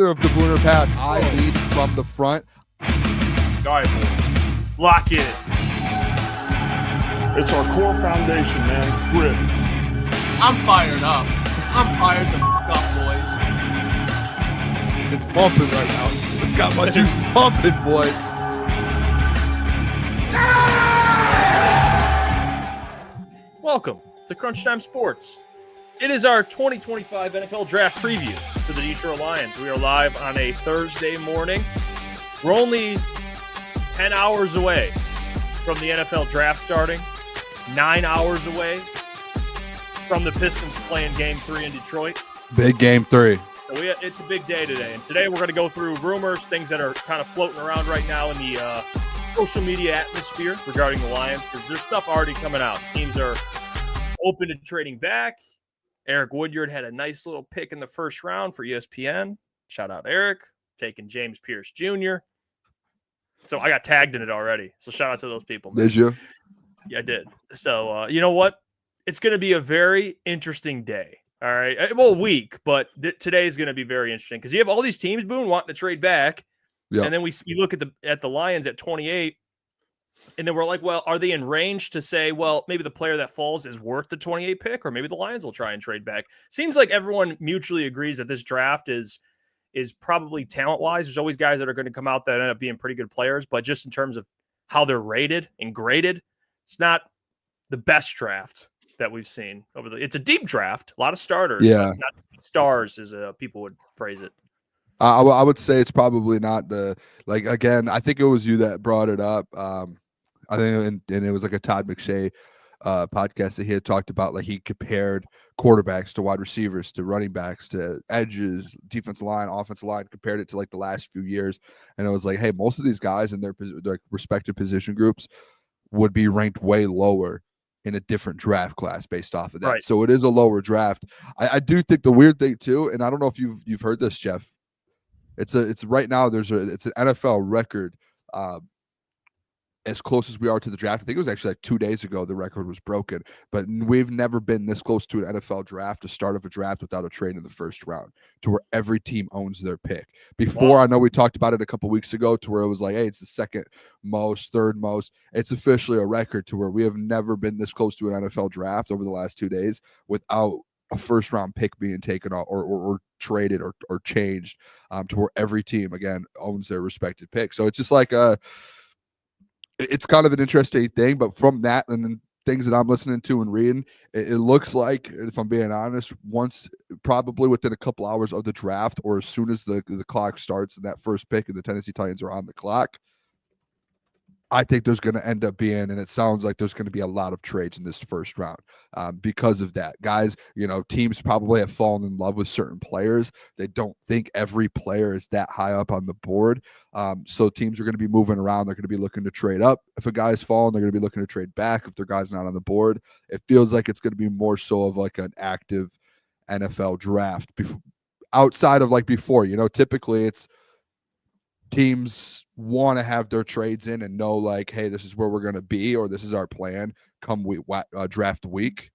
of the Booner path. I lead from the front. All right, boys. Lock in. It's our core foundation, man. Grit. I'm fired up. I'm fired the up, boys. It's pumping right now. It's got my juices pumping, boys. Welcome to Crunch Time Sports. It is our 2025 NFL Draft preview for the Detroit Lions. We are live on a Thursday morning. We're only 10 hours away from the NFL Draft starting, 9 hours away from the Pistons playing Game 3 in Detroit. Big Game 3. So it's a big day today. And today we're going to go through rumors, things that are kind of floating around right now in the social media atmosphere regarding the Lions, because there's stuff already coming out. Teams are open to trading back. Eric Woodyard had a nice little pick in the first round for ESPN. Shout out Eric, taking James Pierce Jr. So I got tagged in it already. So shout out to those people. Man. Did you? Yeah, I did. So you know what? It's going to be a very interesting day. All right. Well, week, but today is going to be very interesting because you have all these teams, Boone, wanting to trade back. Yep. And then we look at the Lions at 28. And then we're like, well, are they in range to say, well, maybe the player that falls is worth the 28 pick, or maybe the Lions will try and trade back? Seems like everyone mutually agrees that this draft is probably talent-wise. There's always guys that are going to come out that end up being pretty good players, but just in terms of how they're rated and graded, it's not the best draft that we've seen over it's a deep draft, a lot of starters, yeah, but not stars as people would phrase it. I would say it's probably not again, I think it was you that brought it up. I think, and it was like a Todd McShay podcast that he had talked about, like he compared quarterbacks to wide receivers, to running backs, to edges, defensive line, offensive line, compared it to like the last few years. And it was like, hey, most of these guys in their respective position groups would be ranked way lower in a different draft class based off of that. Right. So it is a lower draft. I do think the weird thing too, and I don't know if you've heard this, Jeff. It's right now it's an NFL record. As close as we are to the draft, I think it was actually like 2 days ago the record was broken, but we've never been this close to an NFL draft, the start of a draft without a trade in the first round, to where every team owns their pick. Before, I know we talked about it a couple weeks ago, to where it was like, hey, it's the second most, third most. It's officially a record to where we have never been this close to an NFL draft over the last 2 days without a first round pick being taken off or traded or changed, to where every team again owns their respected pick. So it's just like it's kind of an interesting thing, but from that and then things that I'm listening to and reading, it looks like, if I'm being honest, once probably within a couple hours of the draft, or as soon as the clock starts and that first pick and the Tennessee Titans are on the clock, I think there's going to end up being, and it sounds like there's going to be a lot of trades in this first round because of that. Guys, teams probably have fallen in love with certain players. They don't think every player is that high up on the board. So teams are going to be moving around. They're going to be looking to trade up. If a guy's fallen, they're going to be looking to trade back if their guy's not on the board. It feels like it's going to be more so of like an active NFL draft outside of like before. Typically it's teams want to have their trades in and know like, hey, this is where we're going to be, or this is our plan come draft week.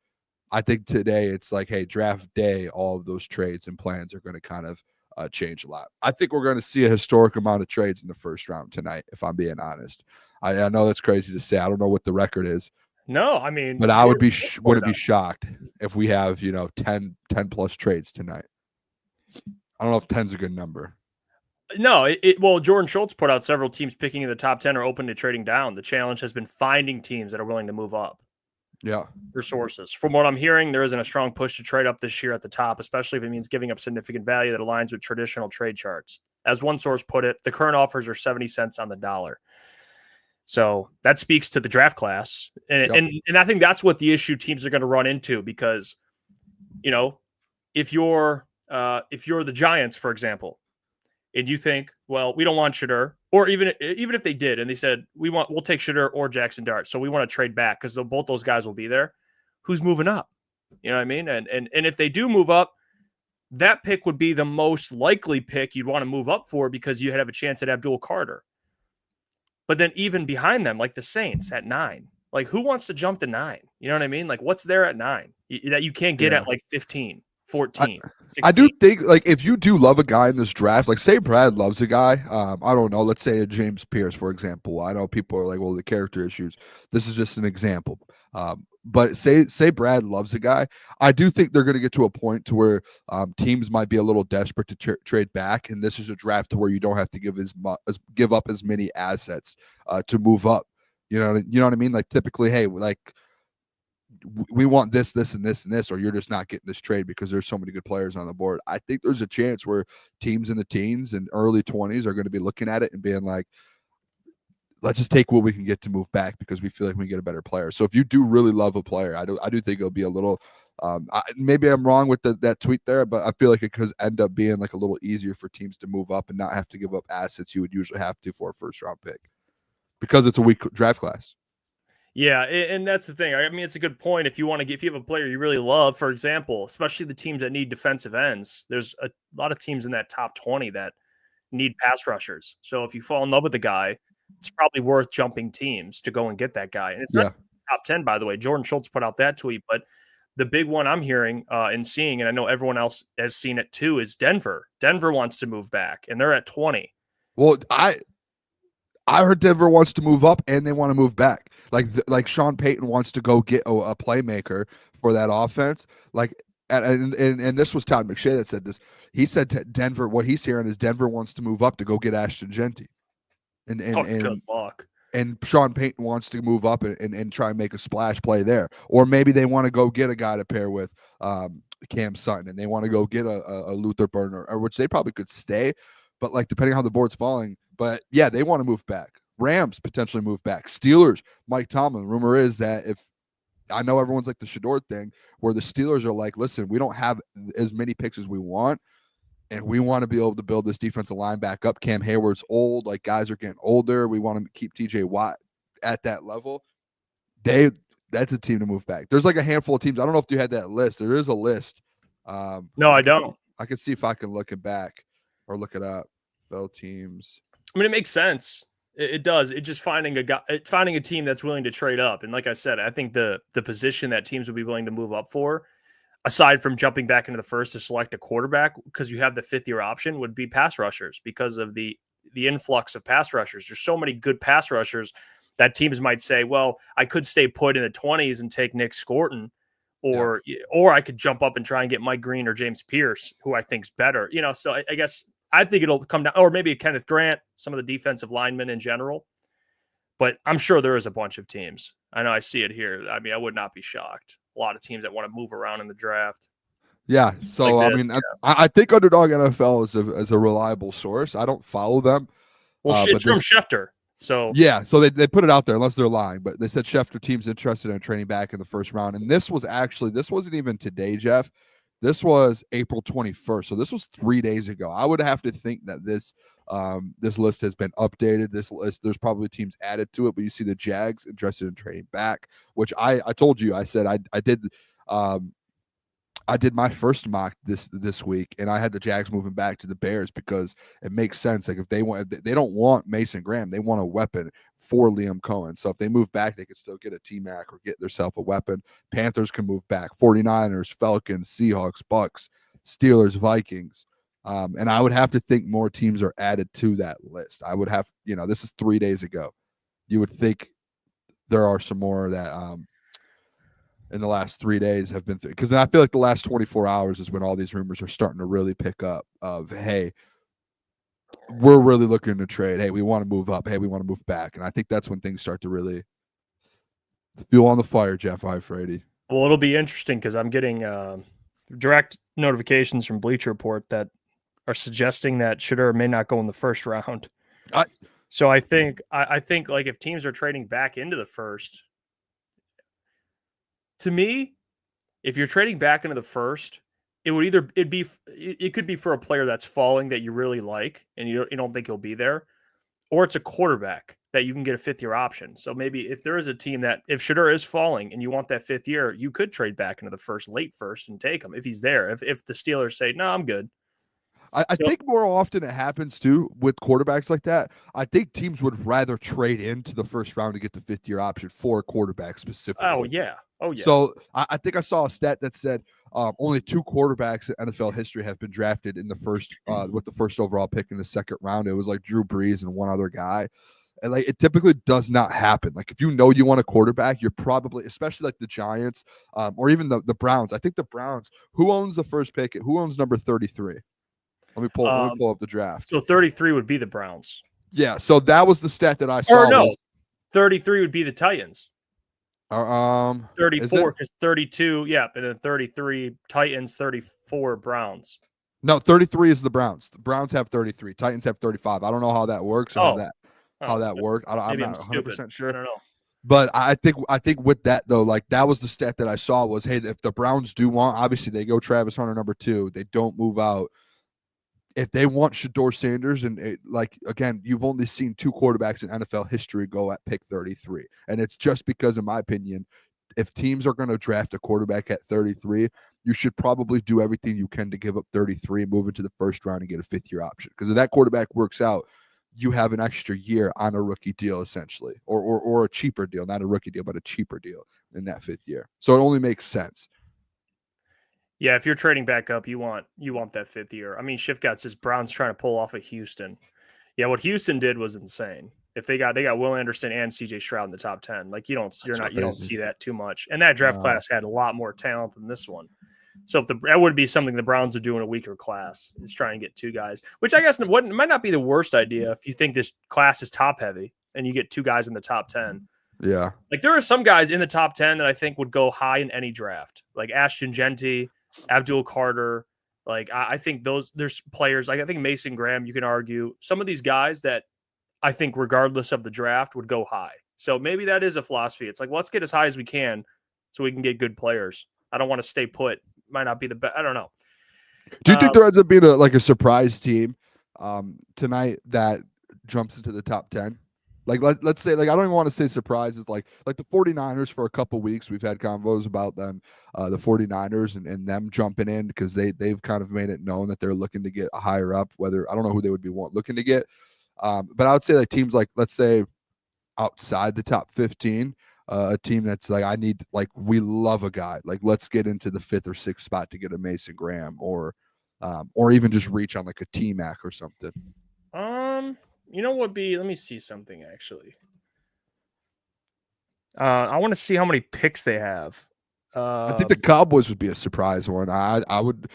I think today it's like, hey, draft day, all of those trades and plans are going to kind of change a lot. I think we're going to see a historic amount of trades in the first round tonight, if I'm being honest. I know that's crazy to say. I don't know what the record is. No, I mean, but I wouldn't be shocked if we have 10 plus trades tonight. I don't know if 10's a good number. No, well, Jordan Schultz put out several teams picking in the top 10 are open to trading down. The challenge has been finding teams that are willing to move up. Yeah. Your sources. From what I'm hearing, there isn't a strong push to trade up this year at the top, especially if it means giving up significant value that aligns with traditional trade charts. As one source put it, the current offers are 70 cents on the dollar. So that speaks to the draft class. And I think that's what the issue teams are going to run into, because, if you're the Giants, for example, and you think, well, we don't want Shedeur, or even if they did and they said we'll take Shedeur or Jackson Dart, so we want to trade back because both those guys will be there. Who's moving up? You know what I mean? And if they do move up, that pick would be the most likely pick you'd want to move up for, because you have a chance at Abdul Carter. But then even behind them, like the Saints at 9, like who wants to jump to 9? You know what I mean? Like what's there at 9 that you can't get at like 15? 14, 16. I do think, like, if you do love a guy in this draft, like, say Brad loves a guy, I don't know, let's say a James Pierce, for example. I know people are like, well, the character issues. This is just an example. But say Brad loves a guy, I do think they're going to get to a point to where teams might be a little desperate to trade back, and this is a draft to where you don't have to give up as many assets to move up. You know what I mean? Like, typically, hey, like, we want this, and this, or you're just not getting this trade because there's so many good players on the board. I think there's a chance where teams in the teens and early 20s are going to be looking at it and being like, let's just take what we can get to move back because we feel like we can get a better player. So if you do really love a player, I do think it'll be a little, maybe I'm wrong with that tweet there, but I feel like it could end up being like a little easier for teams to move up and not have to give up assets you would usually have to for a first round pick because it's a weak draft class. Yeah, and that's the thing. I mean, it's a good point. If you have a player you really love, for example, especially the teams that need defensive ends, there's a lot of teams in that top 20 that need pass rushers. So if you fall in love with a guy, it's probably worth jumping teams to go and get that guy. And it's not top 10, by the way. Jordan Schultz put out that tweet, but the big one I'm hearing and seeing, and I know everyone else has seen it too, is Denver. Denver wants to move back, and they're at 20. Well, I heard Denver wants to move up and they want to move back. Like Sean Payton wants to go get a playmaker for that offense. Like, and this was Todd McShay that said this. He said to Denver, what he's hearing is Denver wants to move up to go get Ashton Genty. And good luck. And Sean Payton wants to move up and try and make a splash play there. Or maybe they want to go get a guy to pair with Cam Sutton, and they want to go get a Luther Burner, or which they probably could stay. But like, depending on how the board's falling, but yeah, they want to move back. Rams potentially move back. Steelers, Mike Tomlin. Rumor is that I know everyone's like the Shador thing, where the Steelers are like, listen, we don't have as many picks as we want, and we want to be able to build this defensive line back up. Cam Hayward's old, like guys are getting older. We want to keep TJ Watt at that level. That's a team to move back. There's like a handful of teams. I don't know if you had that list. There is a list. No, I don't. I can see if I can look it back or look it up. Bell teams. I mean, it makes sense. It does. It's just finding a team that's willing to trade up. And like I said, I think the position that teams would be willing to move up for, aside from jumping back into the first to select a quarterback, because you have the fifth-year option, would be pass rushers because of the influx of pass rushers. There's so many good pass rushers that teams might say, well, I could stay put in the 20s and take Nick Scorton, or I could jump up and try and get Mike Green or James Pierce, who I think's better. So I guess I think it'll come down, or maybe Kenneth Grant, some of the defensive linemen in general. But I'm sure there is a bunch of teams. I know I see it here. I mean, I would not be shocked. A lot of teams that want to move around in the draft. Yeah. So, like I think Underdog NFL is a reliable source. I don't follow them. Well, it's from Schefter. So yeah, so they put it out there unless they're lying, but they said Schefter team's interested in training back in the first round. And this wasn't even today, Jeff. This was April 21st. So this was 3 days ago. I would have to think that this list has been updated. This list, there's probably teams added to it, but you see the Jags interested in trading back, which I told you, I said I did my first mock this week, and I had the Jags moving back to the Bears because it makes sense. Like, if they don't want Mason Graham, they want a weapon for Liam Cohen. So if they move back, they could still get a T-Mac or get themselves a weapon. Panthers can move back. 49ers, Falcons, Seahawks, Bucks, Steelers, Vikings. And I would have to think more teams are added to that list. I would have, this is 3 days ago. You would think there are some more that in the last 3 days have been through, because I feel like the last 24 hours is when all these rumors are starting to really pick up of, hey, we're really looking to trade. Hey, we want to move up. Hey, we want to move back. And I think that's when things start to really fuel on the fire, Jeff Iafrate. Well, it'll be interesting because I'm getting direct notifications from Bleacher Report that are suggesting that Shador may not go in the first round. So I think like if teams are trading back into the first, to me, if you're trading back into the first, it could be for a player that's falling that you really like and you don't think he'll be there, or it's a quarterback that you can get a fifth-year option. So maybe if there is a team that, if Shador is falling and you want that fifth year, you could trade back into the first, late first, and take him if he's there. If the Steelers say, no, I'm good. I think more often it happens too with quarterbacks like that. I think teams would rather trade into the first round to get the fifth-year option for a quarterback specifically. Oh yeah. So I think I saw a stat that said only 2 quarterbacks in NFL history have been drafted in the first with the first overall pick in the second round. It was like Drew Brees and one other guy. And like it typically does not happen. Like if you know you want a quarterback, you're probably, especially like the Giants, or even the Browns. I think the Browns. Who owns the first pick? Who owns number 33? Let me pull up the draft. So 33 would be the Browns. Yeah. So that was the stat that I saw. Or no, 33 would be the Titans. 34 because 32, yeah, and then 33 Titans, 34 Browns. No, 33 is the Browns. The Browns have 33. Titans have 35. I don't know how that works or how that worked. I'm not 100% sure. I don't know. But I think with that though, like that was the stat that I saw was, hey, if the Browns do want, obviously they go Travis Hunter number 2. They don't move out. If they want Shedeur Sanders, and like again, you've only seen 2 quarterbacks in NFL history go at pick 33, and it's just because, in my opinion, if teams are going to draft a quarterback at 33, you should probably do everything you can to give up 33 and move into the first round and get a 5th-year option. Because if that quarterback works out, you have an extra year on a rookie deal essentially, or a cheaper deal, not a rookie deal, but a cheaper deal in that 5th year. So it only makes sense. Yeah, if you're trading back up, you want that 5th year. I mean, Shifkat says Browns trying to pull off of Houston. Yeah, what Houston did was insane. If they got Will Anderson and CJ Stroud in the top 10, like you don't see that too much. And that draft class had a lot more talent than this one. So that would be something the Browns would do in a weaker class, is try and get 2 guys, which I guess might not be the worst idea if you think this class is top heavy and you get 2 guys in the top 10. Yeah. Like there are some guys in the top 10 that I think would go high in any draft, like Ashton Genty, Abdul Carter. Like I think there's players, like I think Mason Graham, you can argue some of these guys that I think regardless of the draft would go high. So maybe that is a philosophy. It's like, let's get as high as we can so we can get good players. I don't want to stay put. Might not be the best. I don't know. Do you think there ends up being a surprise team tonight that jumps into the top 10? Like let's say, like I don't even want to say surprises, like the 49ers for a couple weeks we've had convos about them, the 49ers and them jumping in because they've kind of made it known that they're looking to get higher up, whether I don't know who they would be looking to get. But I would say like teams like, let's say outside the top 15, a team that's like, we love a guy, like let's get into the 5th or 6th spot to get a Mason Graham or even just reach on like a T-Mac or something. You know what let me see something actually. I want to see how many picks they have. I think the Cowboys would be a surprise one. I would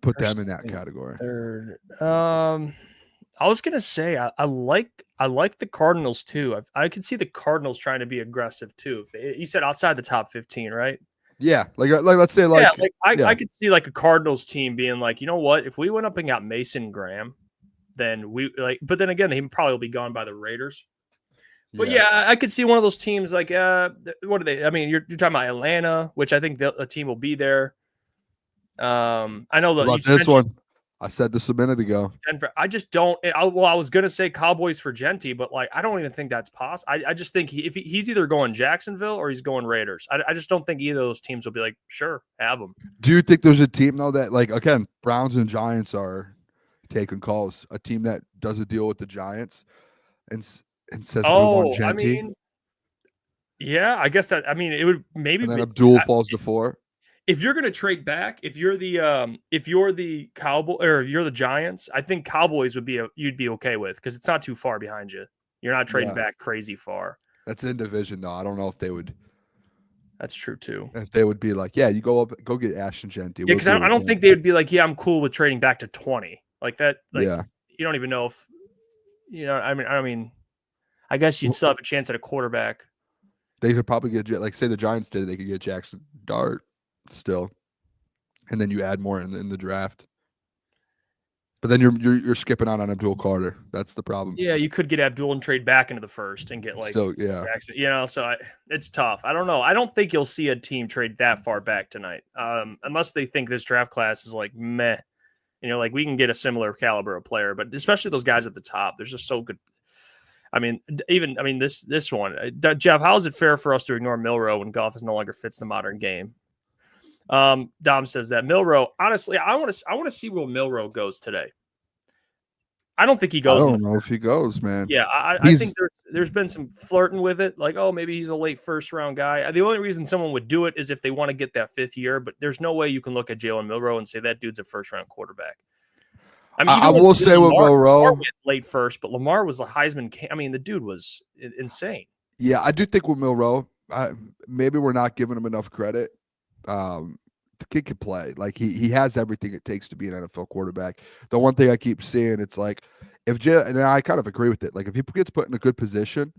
put them in that category. Third. I was gonna say I like the Cardinals too. I could see the Cardinals trying to be aggressive too. You said outside the top 15, right? Yeah, like let's say I could see like a Cardinals team being like, you know what, if we went up and got Mason Graham, then we like. But then again, he probably will be gone by the Raiders. But yeah, I could see one of those teams like what are they? I mean, you're talking about Atlanta, which I think the team will be there. I know this one. I said this a minute ago. Denver. I just don't. I was gonna say Cowboys for Genty, but like I don't even think that's possible. I just think he's either going Jacksonville or he's going Raiders. I just don't think either of those teams will be like, sure, have him. Do you think there's a team though that like again Browns and Giants are taking calls? A team that does a deal with the Giants and says we want Genty. I mean, yeah, I guess that. I mean, it would maybe. And then Abdul falls to 4. If you're going to trade back, if you're the Cowboy or you're the Giants, I think Cowboys you'd be okay with because it's not too far behind you. You're not trading back crazy far. That's in division though. I don't know if they would. That's true too. If they would be like, yeah, you go get Ashton Genty. Yeah, because I don't think they would be like, yeah, I'm cool with trading back to 20 like that. Like, yeah, you don't even know if I mean, I guess you'd still have a chance at a quarterback. They could probably get like say the Giants did. They could get Jackson Dart. Still, and then you add more in the draft, but then you're skipping out on Abdul Carter. That's the problem. Yeah, you could get Abdul and trade back into the first and get like Jackson, so it's tough. I don't know. I don't think you'll see a team trade that far back tonight, unless they think this draft class is like meh. Like we can get a similar caliber of player, but especially those guys at the top, they're just so good. I mean, this one, Jeff. How is it fair for us to ignore Milroe when golf no longer fits the modern game? Dom says that Milroe, honestly, I want to see where Milroe goes today. I don't think he I goes. don't know if he goes, man. Yeah, I think there's been some flirting with it, like, oh, maybe he's a late first round guy. The only reason someone would do it is if they want to get that 5th year, but there's no way you can look at Jaylen Milroe and say that dude's a first round quarterback. I mean, I will say with Milroe, Lamar went late first, but Lamar was a Heisman. I mean, the dude was insane. Yeah, I do think with Milroe, maybe we're not giving him enough credit. The kid can play. Like he has everything it takes to be an NFL quarterback. The one thing I keep seeing, it's like and I kind of agree with it. Like if he gets put in a good position,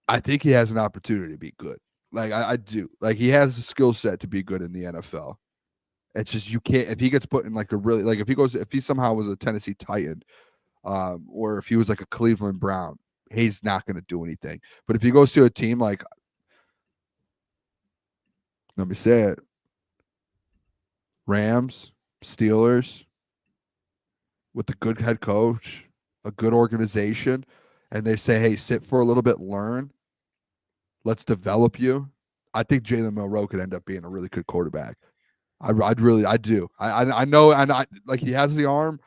I think he has an opportunity to be good. Like I do. Like he has the skill set to be good in the NFL. It's just you can't if he gets put in like a really like if he somehow was a Tennessee Titan, or if he was like a Cleveland Brown, he's not going to do anything. But if he goes to a team like, let me say it, Rams, Steelers, with a good head coach, a good organization, and they say, hey, sit for a little bit, learn, let's develop you. I think Jaylen Milroe could end up being a really good quarterback. I do. I know, and like he has the arm,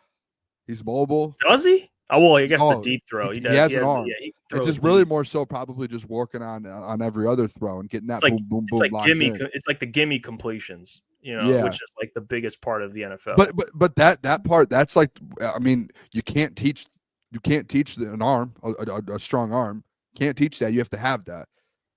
he's mobile. Does he? Oh, well, I guess the deep throw. He has an arm. It's just really more so probably just working on every other throw and getting that boom, boom, boom. It's like the gimme completions, which is like the biggest part of the NFL. But that part, that's like, I mean, you can't teach an arm, a strong arm. Can't teach that. You have to have that.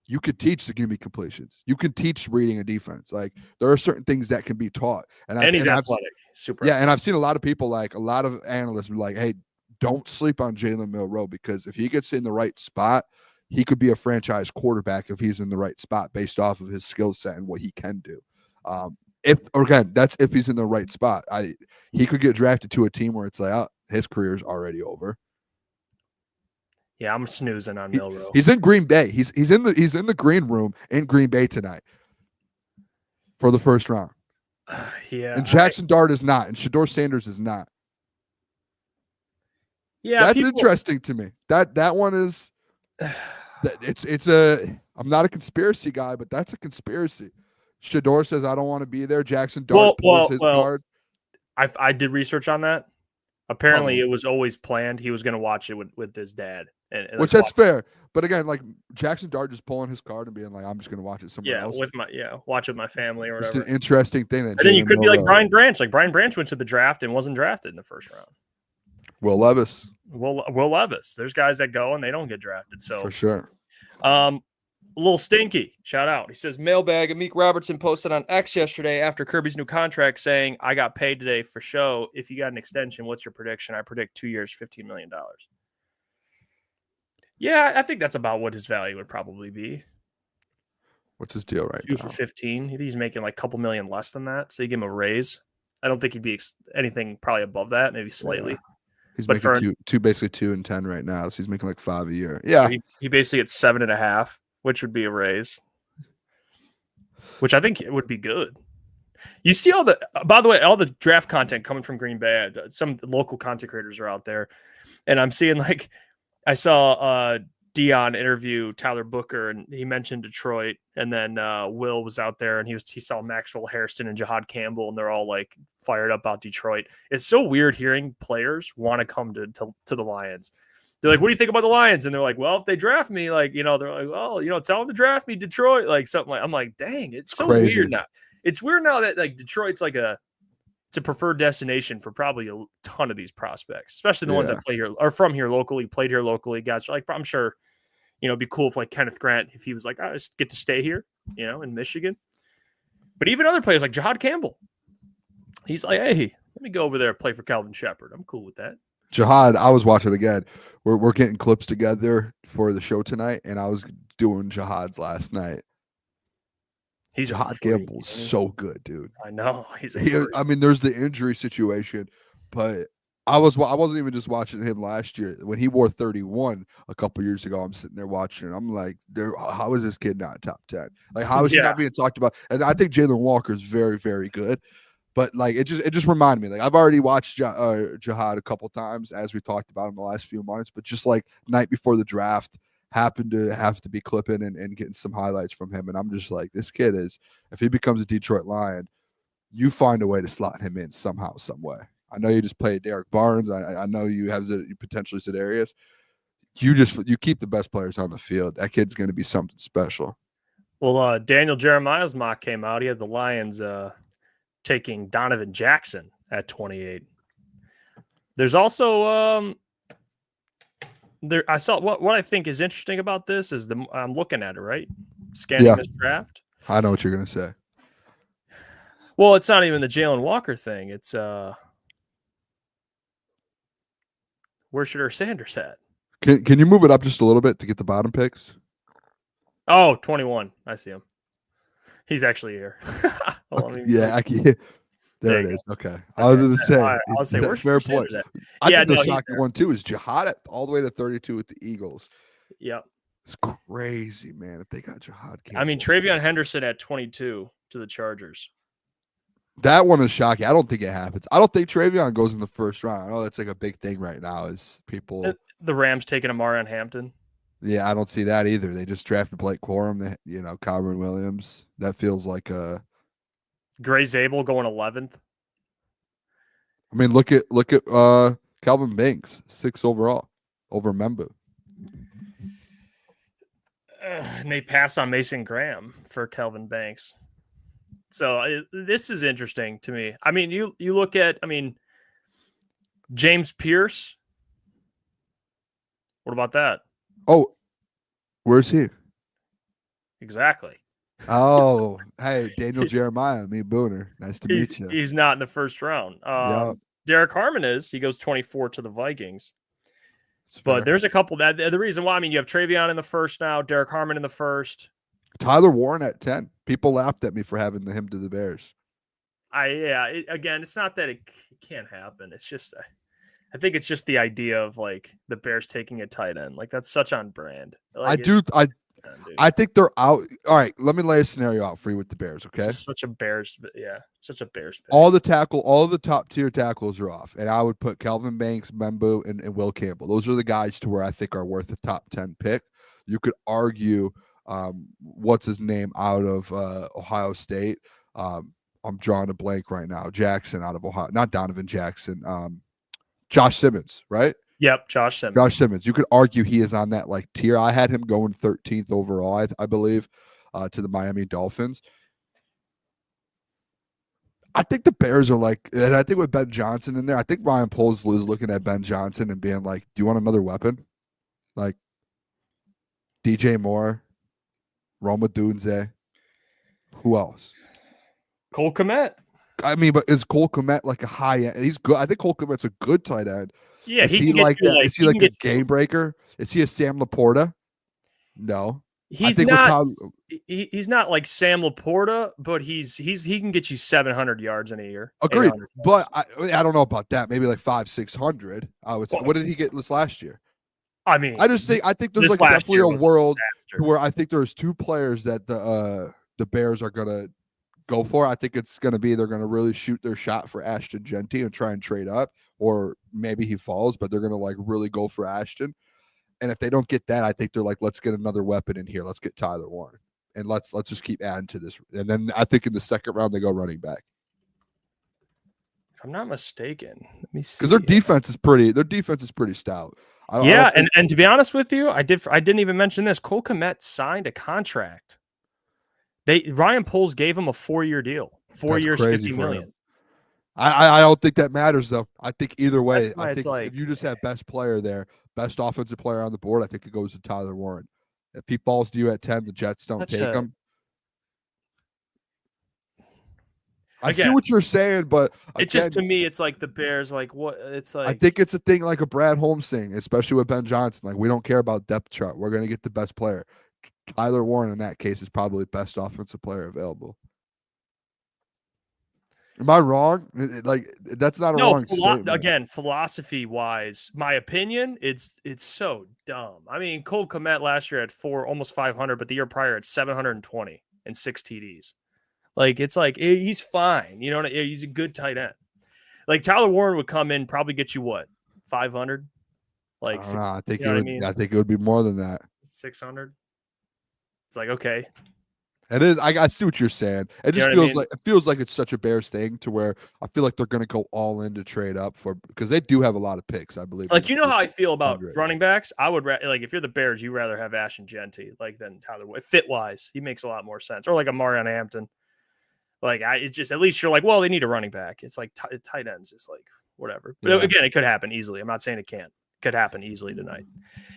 You could teach the gimme completions. You can teach reading a defense. Like there are certain things that can be taught. And he's athletic, super. Yeah, and I've seen a lot of people, like a lot of analysts, be like, hey, don't sleep on Jaylen Milroe because if he gets in the right spot, he could be a franchise quarterback if he's in the right spot based off of his skill set and what he can do. That's if he's in the right spot. He could get drafted to a team where it's like, oh, his career's already over. Yeah, I'm snoozing on Milroe. He's in Green Bay. He's in the green room in Green Bay tonight for the first round. Yeah, and Jackson Dart is not, and Shedeur Sanders is not. Yeah, that's interesting to me. That one is. I'm not a conspiracy guy, but that's a conspiracy. Shedeur says I don't want to be there. Jackson Dart pulls his card. I did research on that. Apparently, it was always planned. He was going to watch it with his dad, which that's fair. But again, like Jackson Dart just pulling his card and being like, "I'm just going to watch it somewhere else." Watch with my family or whatever. Just an interesting thing. And then you could be like Brian Branch. Like Brian Branch went to the draft and wasn't drafted in the first round. Will Levis. Will Levis. There's guys that go and they don't get drafted. So for sure. A little stinky. Shout out. He says mailbag. Amik Robertson posted on X yesterday after Kirby's new contract saying, I got paid today for show. If you got an extension, what's your prediction? I predict 2 years, $15 million. Yeah, I think that's about what his value would probably be. What's his deal right 2 now? for 15. He's making like a couple million less than that. So you give him a raise. I don't think he'd be anything probably above that, maybe slightly. Yeah. He's making basically 2 and 10 right now. So he's making like 5 a year. Yeah. So he basically gets 7.5, which would be a raise, which I think it would be good. You see by the way, all the draft content coming from Green Bay. Some local content creators are out there, and I'm seeing like I saw Dion interview Tyler Booker, and he mentioned Detroit, and then Will was out there, and he saw Maxwell Hairston and Jahad Campbell, and they're all like fired up about Detroit. It's so weird hearing players want to come to the Lions. They're like, what do you think about the Lions? And they're like, well, if they draft me, like, they're like, well, tell them to draft me, Detroit, like something like. I'm like, dang, it's so crazy. weird now. It's weird now that like Detroit's like it's a preferred destination for probably a ton of these prospects, especially the ones that play here or from here locally, played here locally. Guys are like, I'm sure, it'd be cool if like Kenneth Grant, if he was like, I just get to stay here, in Michigan. But even other players like Jahad Campbell, he's like, hey, let me go over there and play for Calvin Shepard. I'm cool with that. Jahad, I was watching again. We're getting clips together for the show tonight, and I was doing Jahad's last night. Jahad Campbell's so good, dude. I know. There's the injury situation, but I wasn't even just watching him last year. When he wore 31 a couple years ago, I'm sitting there watching it. I'm like, how is this kid not top 10? Like, how is he not being talked about? And I think Jalen Walker is very, very good. But like it just reminded me, like I've already watched Jahad a couple times as we talked about in the last few months, but just like night before the draft, happened to have to be clipping and getting some highlights from him. And I'm just like, this kid is, if he becomes a Detroit Lion, you find a way to slot him in somehow, some way. I know you just played Derek Barnes. I know you potentially Za'Darius. You keep the best players on the field. That kid's going to be something special. Well, Daniel Jeremiah's mock came out. He had the Lions taking Donovan Jackson at 28. There's also I saw what I think is interesting about this is I'm looking at it, right? Scanning this draft. I know what you're going to say. Well, it's not even the Jalen Walker thing. It's where should our Sanders at? Can you move it up just a little bit to get the bottom picks? Oh, 21. I see him. He's actually here. Yeah, there it is. Okay. I was going to say, right, I'll say where's fair point. I think the shocking one too is Jihad all the way to 32 with the Eagles. Yep. It's crazy, man. If they got Jihad Campbell. I mean, Travion Henderson at 22 to the Chargers. That one is shocking. I don't think it happens. I don't think Travion goes in the first round. I know that's like a big thing right now is people. The Rams taking Amarion Hampton. Yeah, I don't see that either. They just drafted Blake Corum, Calvin Williams. That feels like a Gray Zabel going 11th. I mean, look at Calvin Banks, 6 overall over Membu. And they pass on Mason Graham for Calvin Banks. So this is interesting to me. I mean, you look at, James Pierce. What about that? Oh, where's he? Exactly. Oh, hey, Daniel Jeremiah, me Booner. Nice to meet you. He's not in the first round. Derek Harmon is. He goes 24 to the Vikings. But there's a couple that the reason why, you have Travion in the first now, Derek Harmon in the first. Tyler Warren at 10. People laughed at me for having him to the Bears. Again, it's not that it can't happen. It's just, I think it's just the idea of like the Bears taking a tight end. Like that's such on brand. Like, I think they're out. All right, let me lay a scenario out for you with the Bears, okay? Such a Bears pick. All the top tier tackles are off, and I would put Calvin Banks, Membu, and Will Campbell. Those are the guys to where I think are worth a top 10 pick. You could argue what's his name out of Ohio State. I'm drawing a blank right now. Jackson out of Ohio, not Donovan Jackson. Josh Simmons, right? Yep, Josh Simmons. Josh Simmons. You could argue he is on that like tier. I had him going 13th overall, I believe, to the Miami Dolphins. I think the Bears are like, and I think with Ben Johnson in there, I think Ryan Poles is looking at Ben Johnson and being like, "Do you want another weapon?" Like DJ Moore, Roma Dunze. Who else? Cole Kmet. But is Cole Kmet like a high end? He's good. I think Cole Kmet's a good tight end. Yeah, is he like that? Is he like a game breaker? Is he a Sam Laporta? No, he's not. He's not like Sam Laporta, but he can get you 700 yards in a year. Agreed, but I don't know about that. Maybe like 500-600. I would say. What did he get this last year? I think there's like definitely a world where I think there's 2 players that the Bears are gonna go for. I think it's going to be they're going to really shoot their shot for Ashton Genty and try and trade up, or maybe he falls, but they're going to like really go for Ashton. And if they don't get that, I think they're like, let's get another weapon in here. Let's get Tyler Warren, and let's just keep adding to this. And then I think in the second round they go running back. If I'm not mistaken, let me see. Because their defense is pretty stout. And to be honest with you, I didn't even mention this. Cole Kmet signed a contract. Ryan Poles gave him a 4-year deal. 4 years, $50 million. I don't think that matters though. I think either way, I think like, if you just have best player there, best offensive player on the board, I think it goes to Tyler Warren. If he falls to you at 10, the Jets don't take him. I see what you're saying, but it just to me, it's like the Bears, like what it's like. I think it's a thing like a Brad Holmes thing, especially with Ben Johnson. Like we don't care about depth chart. We're going to get the best player. Tyler Warren in that case is probably best offensive player available. Am I wrong? Like that's not a wrong statement. Again, philosophy-wise, my opinion, it's so dumb. I mean, Cole Kmet last year had almost 500, but the year prior at 720 and 6 TDs. Like it's like he's fine. You know, he's a good tight end. Like Tyler Warren would come in, probably get you what 500. Like I think it would be more than that. 600. It's like okay. It is. I see what you're saying. It You just know what I feels mean? like it's such a Bears thing to where I feel like they're going to go all in to trade up because they do have a lot of picks. I believe. Like, you know how I feel about 100. running backs? I would like if you're the Bears, you rather have Ashton Genty than Tyler Boyd. Fit wise, he makes a lot more sense. Or like a Marion Hampton. Like it's just at least you're like, well, they need a running back. It's like tight ends, just like whatever. But again, it could happen easily. I'm not saying it can't. Could happen easily tonight.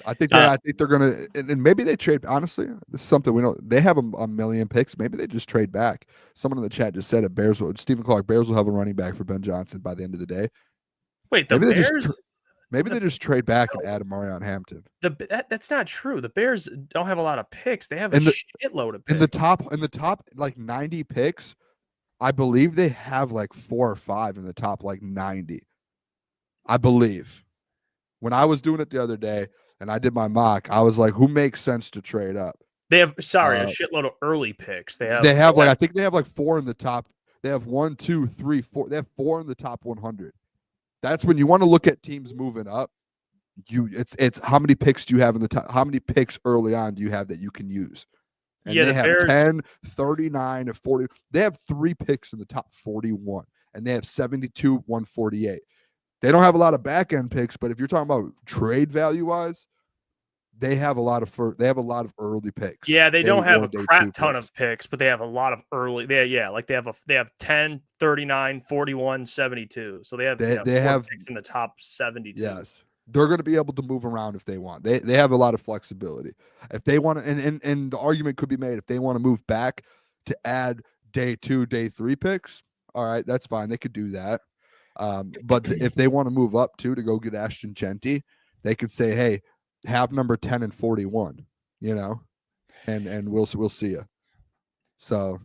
I think they're gonna, and maybe they trade. Honestly, this is something we know. They have a million picks. Maybe they just trade back. Someone in the chat just said it. Stephen Clark, Bears will have a running back for Ben Johnson by the end of the day. Wait, maybe Bears? They just trade back and add a Marion Hampton. That's not true. The Bears don't have a lot of picks. They have a shitload of picks. In the top like 90 picks, I believe they have like 4 or 5 in the top like 90. I believe. When I was doing it the other day and I did my mock, I was like, who makes sense to trade up? They have a shitload of early picks. I think they have like 4 in the top. They have 1, 2, 3, 4. They have 4 in the top 100. That's when you want to look at teams moving up. It's how many picks do you have in the top? How many picks early on do you have that you can use? And they have Bears, 10, 39, and 40. They have 3 picks in the top 41, and they have 72, 148. They don't have a lot of back end picks, but if you're talking about trade value wise, they have a lot of early picks. Yeah, they don't have a crap ton of picks, but they have a lot of early. They have 10, 39, 41, 72. So they have picks in the top 72. Yes. They're going to be able to move around if they want. They have a lot of flexibility. If they want to, and the argument could be made if they want to move back to add day 2, day 3 picks, all right, that's fine. They could do that. But if they want to move up to go get Ashton Genty, they could say, hey, have number 10 and 41, and we'll see you. So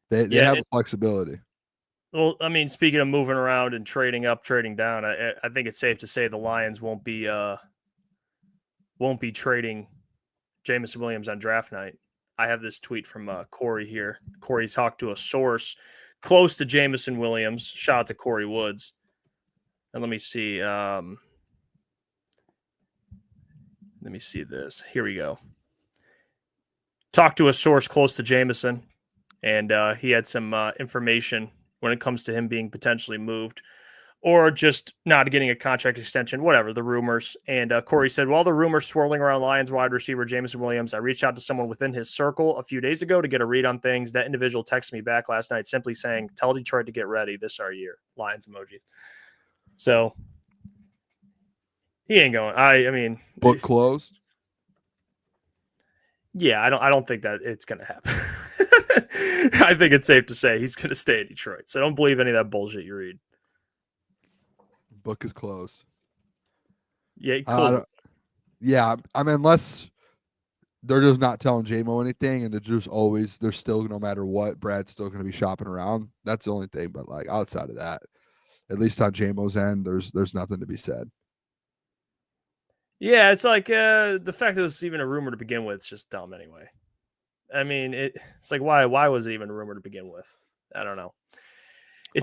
they have flexibility. Well, I mean, speaking of moving around and trading up, trading down, I think it's safe to say the Lions won't be trading Jameson Williams on draft night. I have this tweet from Corey here. Corey talked to a source close to Jameson Williams. Shout out to Corey Woods. And let me see. Let me see this. Here we go. Talked to a source close to Jameson, and he had some information when it comes to him being potentially moved or just not getting a contract extension, whatever, the rumors. And Corey said, while the rumors swirling around Lions wide receiver Jameson Williams, I reached out to someone within his circle a few days ago to get a read on things. That individual texted me back last night simply saying, tell Detroit to get ready. This our year. Lions emojis. So he ain't going. I mean, book closed. Yeah, I don't think that it's going to happen. I think it's safe to say he's going to stay in Detroit. So don't believe any of that bullshit you read. Book is closed. Yeah, yeah. I mean, unless they're just not telling JMO anything, and they're still, no matter what, Brad's still going to be shopping around. That's the only thing. But like outside of that, at least on JMO's end, there's nothing to be said. Yeah, it's like the fact that it was even a rumor to begin with is just dumb anyway. I mean, it's like why was it even a rumor to begin with? I don't know.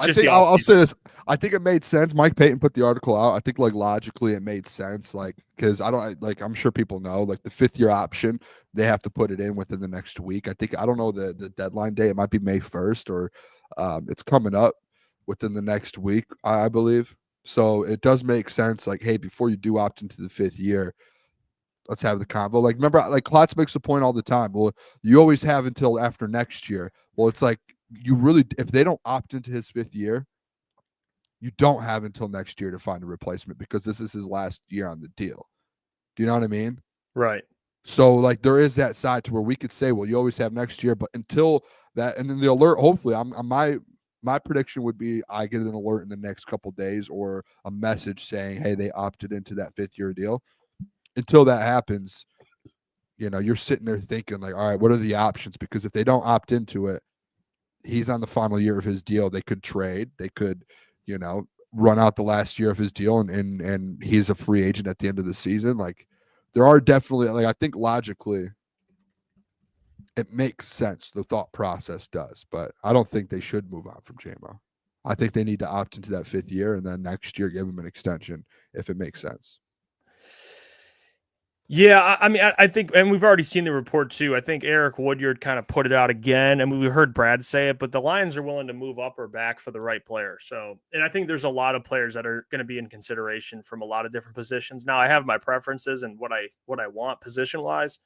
I'll say this. I think it made sense. Mike Payton put the article out. I think like logically it made sense. Like, because I'm sure people know like the 5th year option, they have to put it in within the next week. I don't know the deadline day. It might be May 1st or it's coming up within the next week, I believe. So it does make sense. Like, hey, before you do opt into the 5th year, let's have the convo. Like, remember, like Klotz makes the point all the time. Well, you always have until after next year. Well, it's like, you really, if they don't opt into his 5th year, you don't have until next year to find a replacement because this is his last year on the deal. Do you know what I mean? Right. So like there is that side to where we could say, well, you always have next year, but until that, and then the alert, hopefully my prediction would be I get an alert in the next couple days or a message saying, hey, they opted into that 5th year deal. Until that happens, you're sitting there thinking like, all right, what are the options? Because if they don't opt into it, he's on the final year of his deal. They could trade. They could, run out the last year of his deal and he's a free agent at the end of the season. Like there are definitely, like, I think logically it makes sense. The thought process does, but I don't think they should move on from JMO. I think they need to opt into that 5th year and then next year give him an extension if it makes sense. Yeah, I mean, I think, and we've already seen the report too. I think Eric Woodyard kind of put it out again, and we heard Brad say it, but the Lions are willing to move up or back for the right player. So, and I think there's a lot of players that are going to be in consideration from a lot of different positions. Now, I have my preferences and what I want position wise,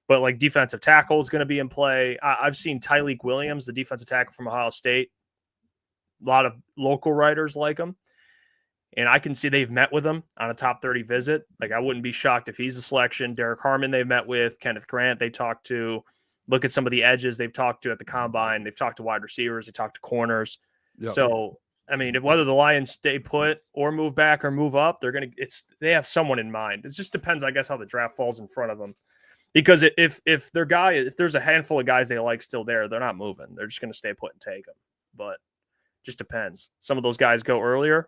but like defensive tackle is going to be in play. I've seen Tyleik Williams, the defensive tackle from Ohio State. A lot of local writers like him. And I can see they've met with him on a top 30 visit. Like, I wouldn't be shocked if he's a selection. Derek Harmon they've met with. Kenneth Grant they talked to. Look at some of the edges they've talked to at the combine. They've talked to wide receivers. They talked to corners. Yep. So, I mean, whether the Lions stay put or move back or move up, they have someone in mind. It just depends, I guess, how the draft falls in front of them. Because if there's a handful of guys they like still there, they're not moving. They're just going to stay put and take them. But just depends. Some of those guys go earlier.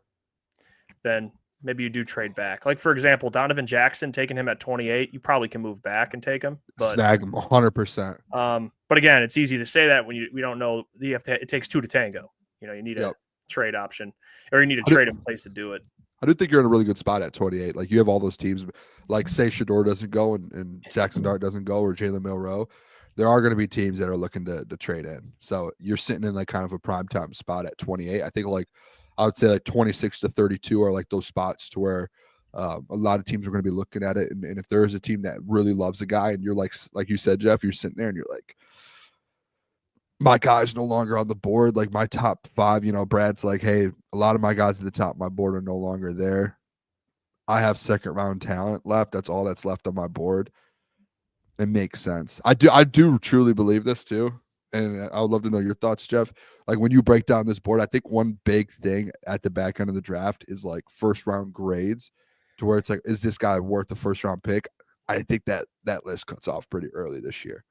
Then maybe you do trade back. Like, for example, Donovan Jackson, taking him at 28, you probably can move back and take him. But, snag him 100%. But again, it's easy to say that when we don't know. It takes two to tango. You need a trade option, or you need a trade in place to do it. I do think you're in a really good spot at 28. Like, you have all those teams, like say Shador doesn't go and Jackson Dart doesn't go, or Jaylen Milroe. There are going to be teams that are looking to trade in. So you're sitting in like kind of a primetime spot at 28. I think I would say like 26 to 32 are like those spots to where a lot of teams are going to be looking at it. And if there is a team that really loves a guy and you're like you said, Jeff, you're sitting there and you're like, my guy's no longer on the board. Like my top 5, Brad's like, hey, a lot of my guys at the top of my board are no longer there. I have second round talent left. That's all that's left on my board. It makes sense. I do truly believe this too. And I would love to know your thoughts, Jeff. Like, when you break down this board, I think one big thing at the back end of the draft is like first round grades, to where it's like, is this guy worth the first round pick? I think that list cuts off pretty early this year.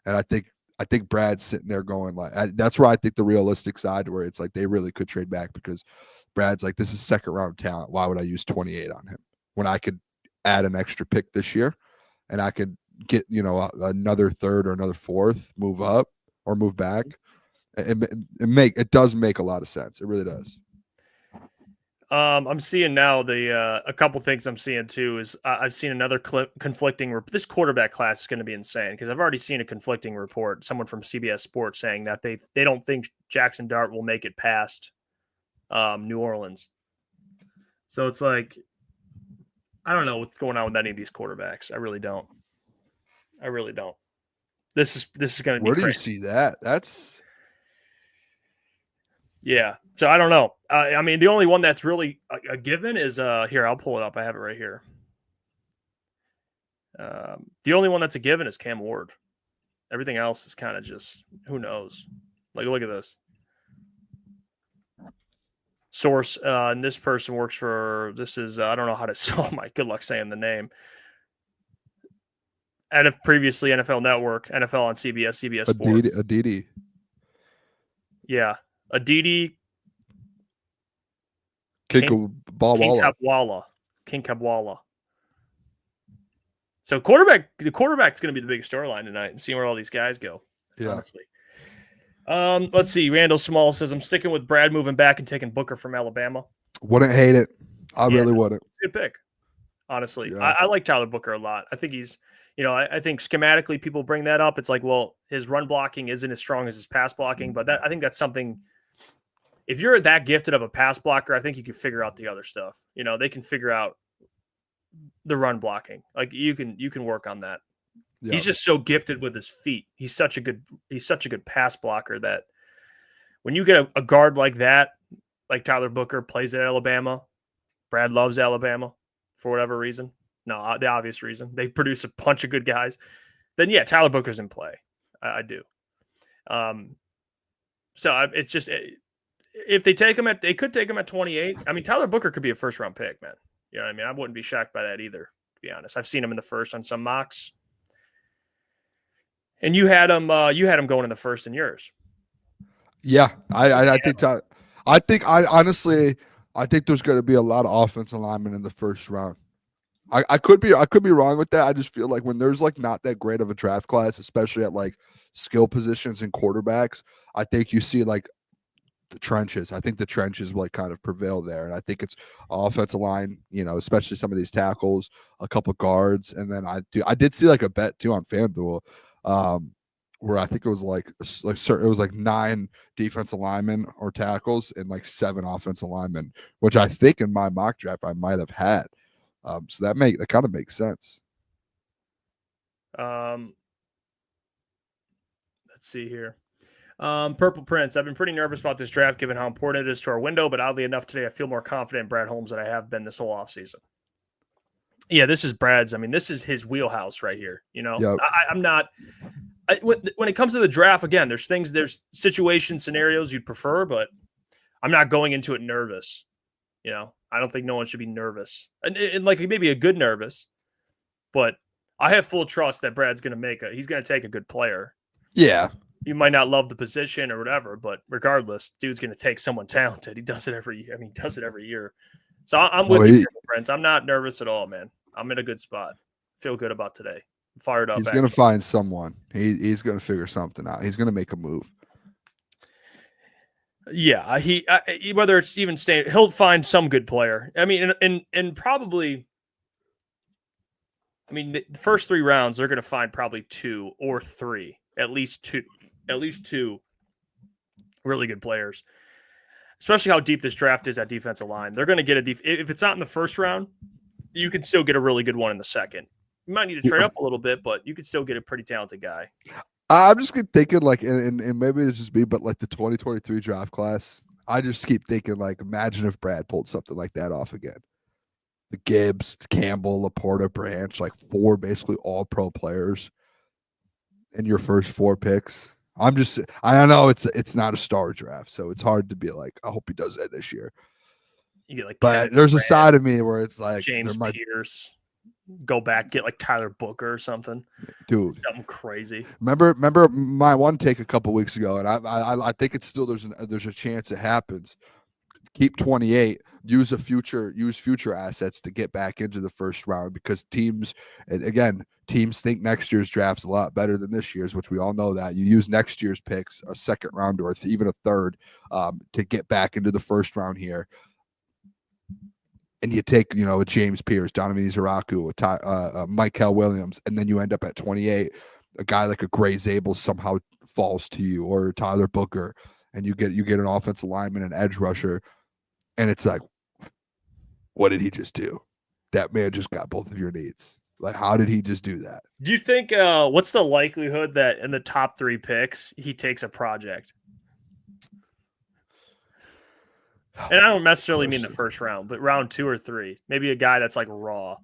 And I think Brad's sitting there going that's where I think the realistic side, where it's like they really could trade back, because Brad's like, this is second round talent. Why would I use 28 on him when I could add an extra pick this year and I could get, another third or another fourth, move up or move back? It does make a lot of sense. It really does. I'm seeing now a couple things I'm seeing too is I've seen another conflicting. This quarterback class is going to be insane, because I've already seen a conflicting report. Someone from CBS Sports saying that they don't think Jackson Dart will make it past New Orleans. So it's like, I don't know what's going on with any of these quarterbacks. I really don't. This is going to be Where crazy. do you see that? That's yeah. So I don't know. I mean, the only one that's really a given is here. I'll pull it up. I have it right here. The only one that's a given is Cam Ward. Everything else is kind of just who knows. Like, look at this source. And this person works for. This is I don't know how to. Oh my, good luck saying the name. Previously NFL Network, NFL on CBS Sports. Aditi. Yeah. Aditi King Kabwala. So the quarterback's going to be the big storyline tonight, and seeing where all these guys go. Yeah. Honestly. Let's see. Randall Small says, I'm sticking with Brad moving back and taking Booker from Alabama. Wouldn't hate it. I really wouldn't. It's a good pick. Honestly. Yeah. I like Tyler Booker a lot. I think he's, I think schematically people bring that up. It's like, well, his run blocking isn't as strong as his pass blocking, but I think that's something. If you're that gifted of a pass blocker, I think you can figure out the other stuff. They can figure out the run blocking. Like, you can work on that. Yeah. He's just so gifted with his feet. He's such a good pass blocker that when you get a guard like that, like Tyler Booker plays at Alabama, Brad loves Alabama for whatever reason. No, the obvious reason. They produce a bunch of good guys. Then, yeah, Tyler Booker's in play. I do. So it's just, if they could take him at 28. I mean, Tyler Booker could be a first-round pick, man. You know what I mean? I wouldn't be shocked by that either, to be honest. I've seen him in the first on some mocks. And you had him going in the first in yours. Yeah, I think honestly there's going to be a lot of offensive linemen in the first round. I could be wrong with that. I just feel like when there's like not that great of a draft class, especially at like skill positions and quarterbacks, I think you see like the trenches. I think the trenches will like kind of prevail there, and I think it's offensive line, especially some of these tackles, a couple guards, and then I did see like a bet too on FanDuel, where I think it was it was like 9 defensive linemen or tackles and like 7 offensive linemen, which I think in my mock draft I might have had. So that kind of makes sense. Let's see here. Purple Prince. I've been pretty nervous about this draft given how important it is to our window, but oddly enough today I feel more confident in Brad Holmes than I have been this whole offseason. Yeah, this is Brad's. I mean, this is his wheelhouse right here. Yep. I'm not when it comes to the draft, again, there's situation scenarios you'd prefer, but I'm not going into it nervous. I don't think no one should be nervous, and like maybe a good nervous, but I have full trust that Brad's going to he's going to take a good player. Yeah. You might not love the position or whatever, but regardless, dude's going to take someone talented. He does it every year. He does it every year. So I'm with you, Prince. I'm not nervous at all, man. I'm in a good spot. Feel good about today. I'm fired up. He's going to find someone. He's going to figure something out. He's going to make a move. Yeah, he whether it's even staying, he'll find some good player. I mean, and probably, the first 3 rounds they're going to find probably 2 or 3, at least two really good players. Especially how deep this draft is at defensive line, they're going to get if it's not in the first round, you can still get a really good one in the second. You might need to trade up a little bit, but you could still get a pretty talented guy. I'm just thinking like, and maybe it's just me, but like the 2023 draft class, I just keep thinking like, imagine if Brad pulled something like that off again. The Gibbs, Campbell, Laporta, Branch, like 4 basically all pro players in your first 4 picks. I don't know. It's not a star draft, so it's hard to be like, I hope he does that this year. You get like, but there's a side of me where it's like James Peters. Go back, get like Tyler Booker or something, dude. Something crazy. Remember my one take a couple weeks ago, and I think it's still there's a chance it happens. Keep 28. Use future assets to get back into the first round because teams think next year's draft's a lot better than this year's, which we all know that. You use next year's picks, a second round or even a third, to get back into the first round here. And you take, a James Pierce, Donovan Izaraku, Michael Williams, and then you end up at 28. A guy like a Gray Zabel somehow falls to you, or Tyler Booker, and you get an offensive lineman, an edge rusher, and it's like, what did he just do? That man just got both of your needs. Like, how did he just do that? Do you think what's the likelihood that in the top 3 picks he takes a project? And I don't necessarily mean the first round, but round 2 or 3. Maybe a guy that's like raw. I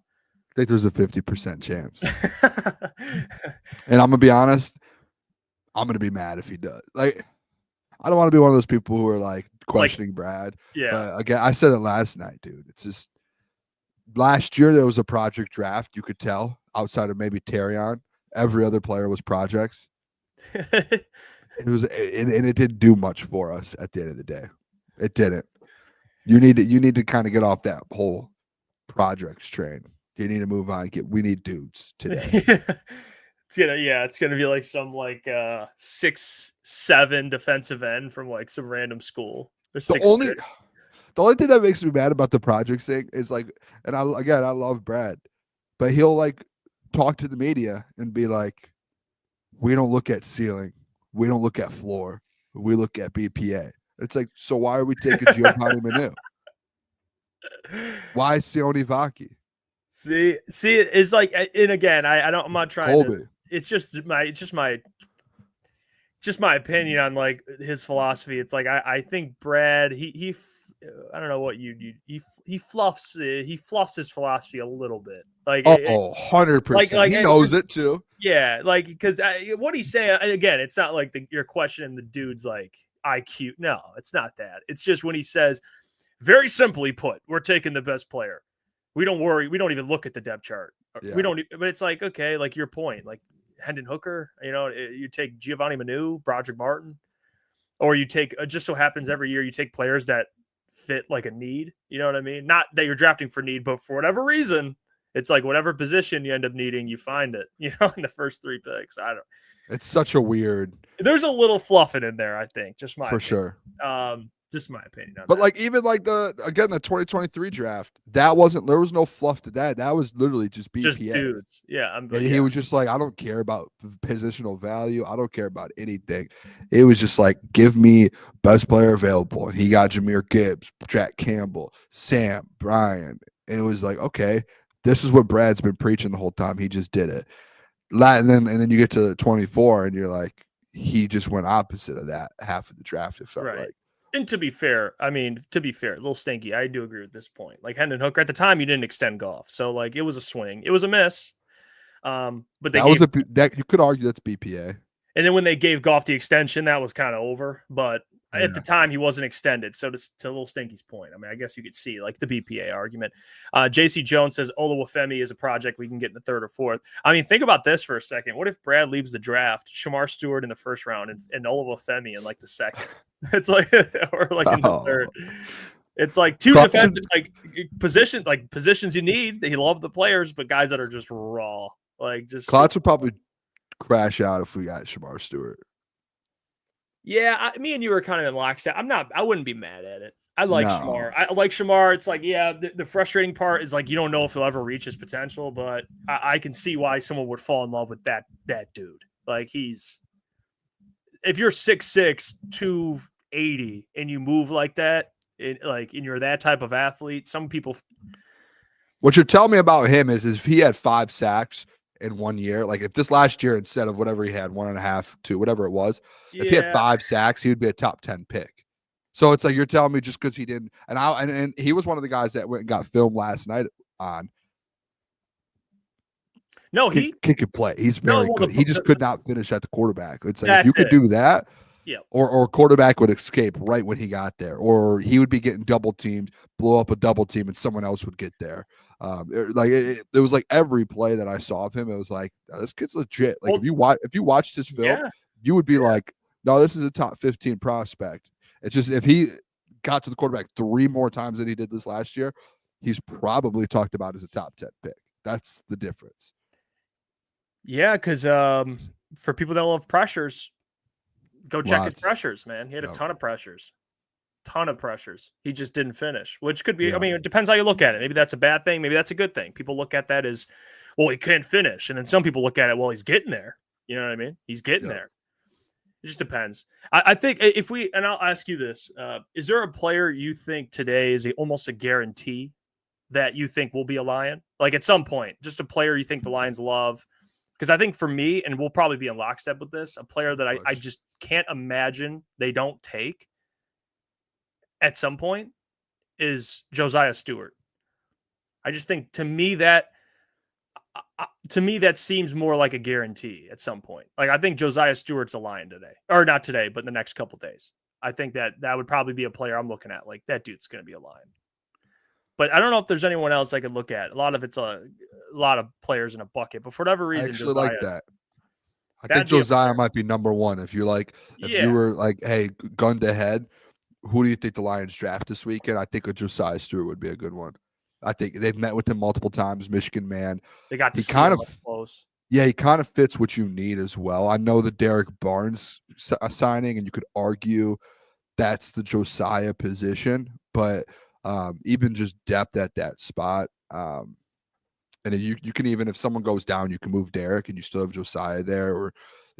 think there's a 50% chance. And I'm going to be honest, I'm going to be mad if he does. Like, I don't want to be one of those people who are like questioning Brad. Yeah. Again, I said it last night, dude. It's just last year there was a project draft. You could tell outside of maybe Terrion, every other player was projects. It didn't do much for us at the end of the day. It didn't. You need to kind of get off that whole projects train. You need to move on. We need dudes today. It's gonna be like some 6'7" defensive end from like some random school. The only thing that makes me mad about the projects thing is like, and I love Brad, but he'll like talk to the media and be like, we don't look at ceiling, we don't look at floor, we look at BPA. It's like, so why are we taking Giovanni Manu? Why Sione Vaki? See, it's like, and again, I'm not trying Colby. to. It's just my opinion on like his philosophy. It's like I think Brad he I don't know what he fluffs his philosophy a little bit. Like 100%. Like he knows it too. Yeah, like because what he's saying again, it's not like you're questioning the dude's like IQ. No, it's not that. It's just when he says, very simply put, we're taking the best player. We don't worry. We don't even look at the depth chart. Yeah. We don't. But it's like, okay, like your point, like Hendon Hooker. You take Giovanni Manu, Broderick Martin, or you take. It just so happens every year you take players that fit like a need. You know what I mean? Not that you're drafting for need, but for whatever reason, it's like whatever position you end up needing, you find it. In the first 3 picks. It's such a weird. There's a little fluffing in there, I think. Just my For opinion. sure. Just my opinion. On But that. like even like the 2023 draft, there was no fluff to that. That was literally just BPA. Just dudes. Yeah. And he was just like, I don't care about positional value. I don't care about anything. It was just like, give me best player available. And he got Jahmyr Gibbs, Jack Campbell, Sam, Brian. And it was like, okay, this is what Brad's been preaching the whole time. He just did it. And then you get to 24 and you're like, he just went opposite of that half of the draft, it felt like. And to be fair, a little stinky. I do agree with this point. Like Hendon Hooker, at the time, you didn't extend golf. So, like, it was a swing. It was a miss. But that you could argue that's BPA. And then when they gave Goff the extension, that was kind of over. But at the time, he wasn't extended. So to Little Stinky's point, I mean, I guess you could see like the BPA argument. JC Jones says Olawufemi is a project we can get in the third or fourth. I mean, think about this for a second. What if Brad leaves the draft, Shamar Stewart in the first round, and Olawufemi in like the second? It's like, or like in the third. It's like two defensive positions you need. He loved the players, but guys that are just raw. Like just Klotz would probably crash out if we got Shamar Stewart. Yeah, me and you were kind of in lockstep. I wouldn't be mad at it. I like Shamar. I like Shamar. It's like, yeah, the frustrating part is like you don't know if he'll ever reach his potential, but I can see why someone would fall in love with that dude. Like if you're 6'6", 280 and you move like that, and you're that type of athlete, some people. What you're telling me about him is if he had 5 sacks in 1 year, like if this last year, instead of whatever he had, 1.5, 2, whatever it was, if he had 5 sacks, he would be a top 10 pick. So it's like you're telling me just because he didn't, and he was one of the guys that went and got filmed last night on. No, he could play. He's very good. He just could not finish at the quarterback. It's like if you could do that, or quarterback would escape right when he got there, or he would be getting double teamed, blow up a double team, and someone else would get there. It was like every play that I saw of him, it was like, this kid's legit. Like if you watched his film, you would be like, no, this is a top 15 prospect. It's just if he got to the quarterback 3 more times than he did this last year, he's probably talked about as a top 10 pick. That's the difference. Yeah, because for people that love pressures, go check his pressures, man. He had a ton of pressures. He just didn't finish, which could be, I mean, it depends how you look at it. Maybe that's a bad thing. Maybe that's a good thing. People look at that as, well, he can't finish. And then some people look at it, well, he's getting there. You know what I mean? He's getting there. It just depends. I think and I'll ask you this, is there a player you think today is almost a guarantee that you think will be a Lion? Like at some point, just a player you think the Lions love? Because I think for me, and we'll probably be in lockstep with this, a player that I just can't imagine they don't take at some point is Josiah Stewart. I just think to me that seems more like a guarantee at some point. Like I think Josiah Stewart's a Lion today, or not today, but the next couple of days. I think that would probably be a player I'm looking at. Like that dude's going to be a Lion. But I don't know if there's anyone else I could look at. A lot of it's a lot of players in a bucket, but for whatever reason, I actually like that. I think Josiah might be number one. If you were like, hey, gun to head, who do you think the Lions draft this weekend? I think a Josiah Stewart would be a good one. I think they've met with him multiple times. Michigan man. They got to see him up close. Yeah, he kind of fits what you need as well. I know the Derek Barnes signing, and you could argue that's the Josiah position, but even just depth at that spot. And you can even, if someone goes down, you can move Derek and you still have Josiah there, or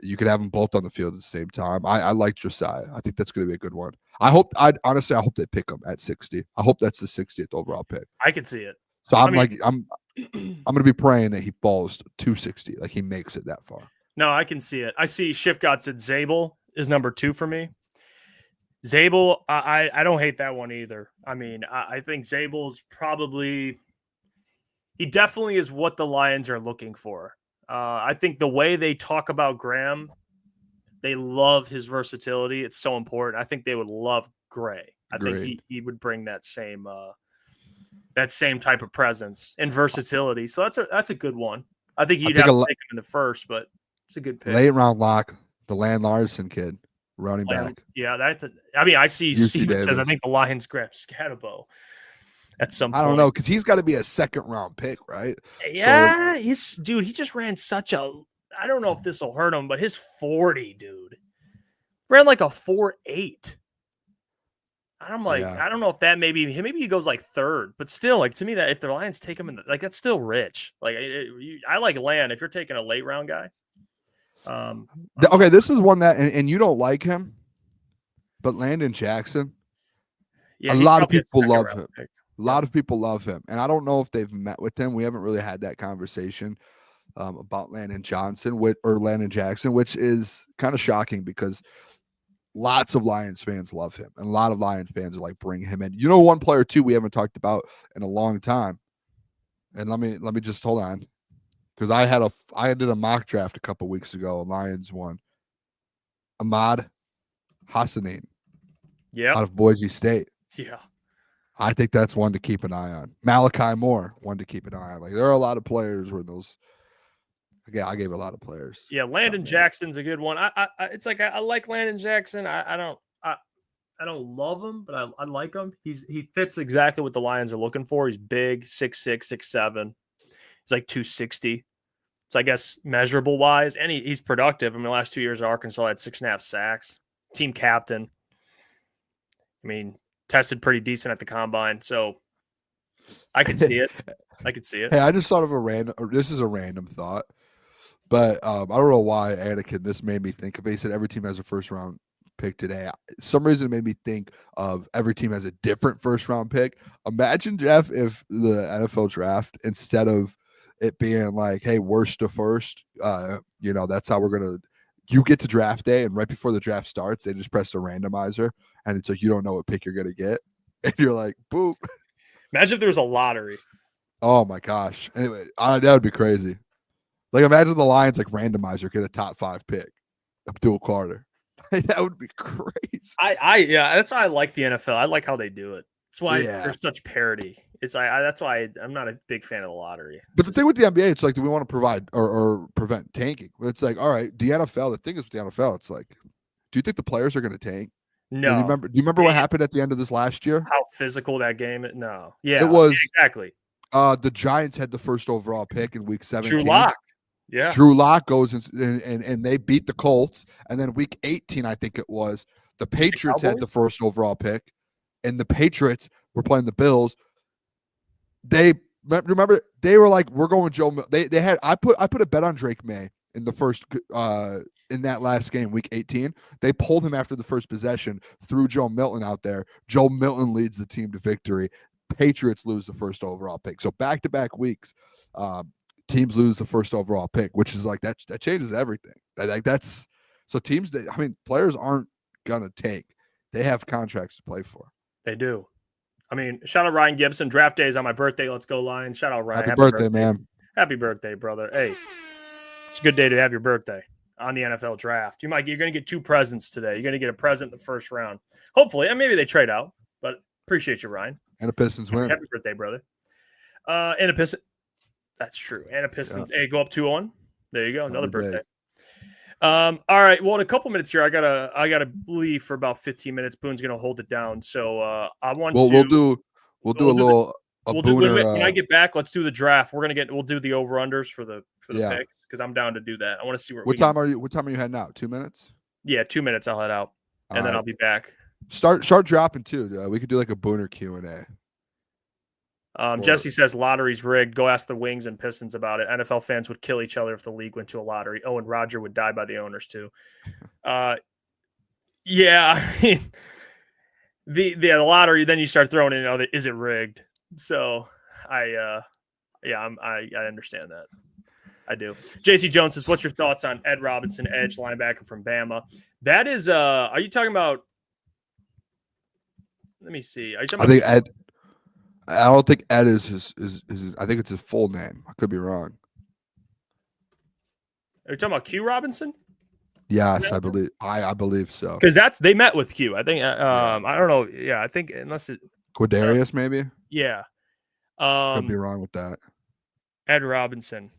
you could have them both on the field at the same time. I like Josiah. I think that's going to be a good one. I hope they pick him at 60. I hope that's the 60th overall pick. I could see it. So I'm going to be praying that he falls to 260, like he makes it that far. No, I can see it. I see Shifgot said Zabel is number 2 for me. Zabel, I don't hate that one either. I mean, I think Zabel's he definitely is what the Lions are looking for. I think the way they talk about Graham, they love his versatility. It's so important. I think they would love Gray. I think he would bring that same type of presence and versatility. So that's a good one. I think you'd have to take him in the first, but it's a good pick. Late round lock, the Land Larson kid, running back. Yeah, I see Steven says I think the Lions grab Scatabo at some point. I don't know, because he's got to be a second round pick, right? Yeah, he just ran such a I don't know if this will hurt him, but his 40, dude, ran like a 4.8. I'm like, Yeah. I don't know if that maybe he goes like third, but still, like to me, that if the Lions take him like that's still rich. Like I like Land if you're taking a late round guy. Okay, this is one that, and you don't like him, but Landon Jackson. Yeah, a he's lot of probably a people second love round him. pick. A lot of people love him, and I don't know if they've met with him. We haven't really had that conversation about Landon Jackson, which is kind of shocking because lots of Lions fans love him, and a lot of Lions fans are like, bring him in. You know, one player too we haven't talked about in a long time, and let me just hold on, because I did a mock draft a couple weeks ago. Lions won. Ahmad Hassanin, out of Boise State. Yeah. I think that's one to keep an eye on. Malachi Moore, one to keep an eye on. Like there are a lot of players where those. Yeah, I gave a lot of players. Yeah, Landon Jackson's a good one. It's like I like Landon Jackson. I don't love him, but I like him. He fits exactly what the Lions are looking for. He's big, 6'6", 6'7". He's like 260. So I guess measurable wise, and he's productive. I mean, the last 2 years at Arkansas had 6.5 sacks. Team captain. I mean, tested pretty decent at the combine, so I could see it. Hey, I just thought of this is a random thought, but I don't know why Anakin, this made me think of it. He said every team has a first round pick today. Some reason it made me think of every team has a different first round pick. Imagine, Jeff, if the NFL draft, instead of it being like, hey, worst to first, that's how you get to draft day, and right before the draft starts, they just press the randomizer, and it's like you don't know what pick you're gonna get, and you're like, boop. Imagine if there was a lottery. Oh my gosh. Anyway, that would be crazy. Like imagine the Lions like randomizer get a top 5 pick, Abdul Carter. That would be crazy. Yeah, that's why I like the NFL. I like how they do it. That's why there's such parity. It's that's why I'm not a big fan of the lottery. But the thing with the NBA, it's like, do we want to provide or prevent tanking? It's like, all right, the NFL. The thing is with the NFL, it's like, do you think the players are going to tank? No. Do you remember what happened at the end of this last year? How physical that game? No. Yeah, it was exactly. The Giants had the first overall pick in week 17. Drew Lock. Yeah. Drew Lock goes and they beat the Colts. And then week 18, I think it was, the Patriots had the first overall pick, and the Patriots were playing the Bills. They remember they were like, we're going Joe. They had I put a bet on Drake May in the first in that last game, week 18. They pulled him after the first possession, threw Joe Milton out there. Joe Milton leads the team to victory. Patriots lose the first overall pick. So back-to-back weeks, teams lose the first overall pick, which is like that changes everything. That's so teams players aren't gonna tank. They have contracts to play for. They do. I mean, shout out Ryan Gibson. Draft day is on my birthday. Let's go Lions. Shout out Ryan. Happy birthday, man. Happy birthday, brother. Hey, it's a good day to have your birthday on the NFL draft. You're going to get 2 presents today. You're going to get a present in the first round. Hopefully, and maybe they trade out, but appreciate you, Ryan. And a Pistons win. Happy birthday, brother. And a Pistons. That's true. And a Pistons. Yeah. Hey, go up 2-1. There you go. Another birthday. All right. Well, in a couple minutes here, I gotta leave for about 15 minutes. Boone's gonna hold it down. So I want to. We'll do a Booner. When I get back, let's do the draft. We'll do the over unders for the picks, because I'm down to do that. I want to see what time are you heading out? 2 minutes? Yeah, 2 minutes. I'll head out, and then I'll be back. Start dropping too. We could do like a Booner Q&A. Jesse says lottery's rigged. Go ask the Wings and Pistons about it. NFL fans would kill each other if the league went to a lottery. Oh, and Roger would die by the owners too. Yeah, I mean, the lottery. Then you start throwing in, is it rigged? So I understand that. I do. JC Jones says, what's your thoughts on Ed Robinson, edge linebacker from Bama? That is, are you talking about? Let me see. Are you talking about Ed. I don't think Ed is his. I think it's his full name. I could be wrong. Are you talking about Q Robinson? Yes, I believe so. Because they met with Q. I think. I don't know. Yeah, I think unless it Quadarius maybe. Yeah. Could be wrong with that. Ed Robinson.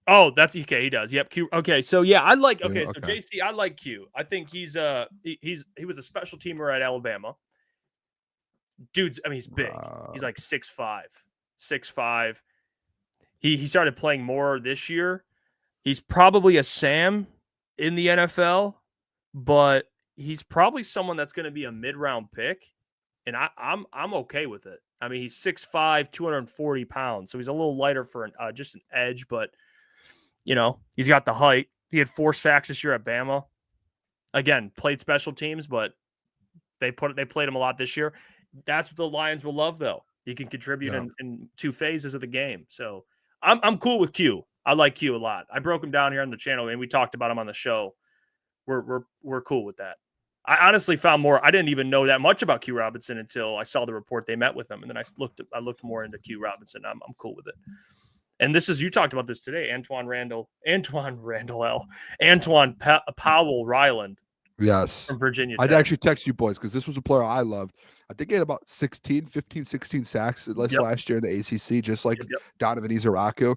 Oh, that's okay. He does. Yep. Q. Okay. So yeah, I like. Okay. So JC, I like Q. I think he was a special teamer at Alabama. Dude's, he's big. He's like 6'5". He started playing more this year. He's probably a Sam in the NFL, but he's probably someone that's going to be a mid-round pick, and I'm okay with it. I mean, he's 6'5", 240 pounds, so he's a little lighter for just an edge, but he's got the height. He had 4 sacks this year at Bama. Again, played special teams, but they played him a lot this year. That's what the Lions will love, though. He can contribute in 2 phases of the game. So I'm cool with Q. I like Q a lot. I broke him down here on the channel, and we talked about him on the show. We're cool with that. I honestly found more. I didn't even know that much about Q Robinson until I saw the report they met with him, and then I looked more into Q Robinson. I'm cool with it. And you talked about this today, Antoine Powell Ryland. Yes. From Virginia I'd Tech. actually text you boys because this was a player I loved. I think he had about 16 sacks last year in the ACC, just like Donovan Izaraku.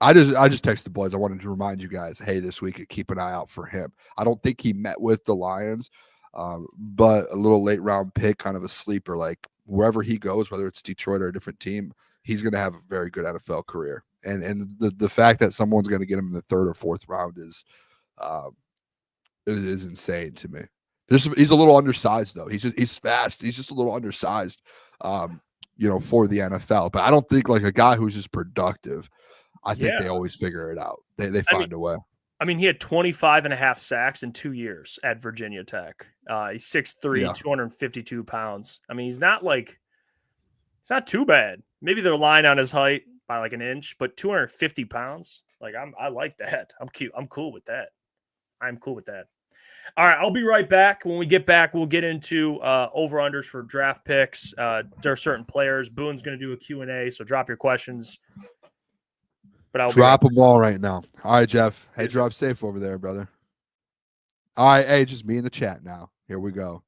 I just texted the boys. I wanted to remind you guys, hey, this week keep an eye out for him. I don't think he met with the Lions, but a little late round pick, kind of a sleeper. Like wherever he goes, whether it's Detroit or a different team, he's going to have a very good NFL career. And the fact that someone's going to get him in the 3rd or 4th round is insane to me. He's a little undersized though. He's fast. He's just a little undersized, for the NFL. But I don't think like a guy who's just productive. I think they always figure it out. They find a way. I mean, he had 25.5 sacks in 2 years at Virginia Tech. He's 6'3", 252 pounds. I mean, it's not too bad. Maybe they're lying on his height by like an inch, but 250 pounds. Like I like that. I'm cute. I'm cool with that. I'm cool with that. All right, I'll be right back. When we get back, we'll get into over-unders for draft picks. There are certain players. Boone's going to do a Q&A, so drop your questions. But I'll drop them all right now. All right, Jeff. Hey, drop safe over there, brother. All right, hey, just me in the chat now. Here we go.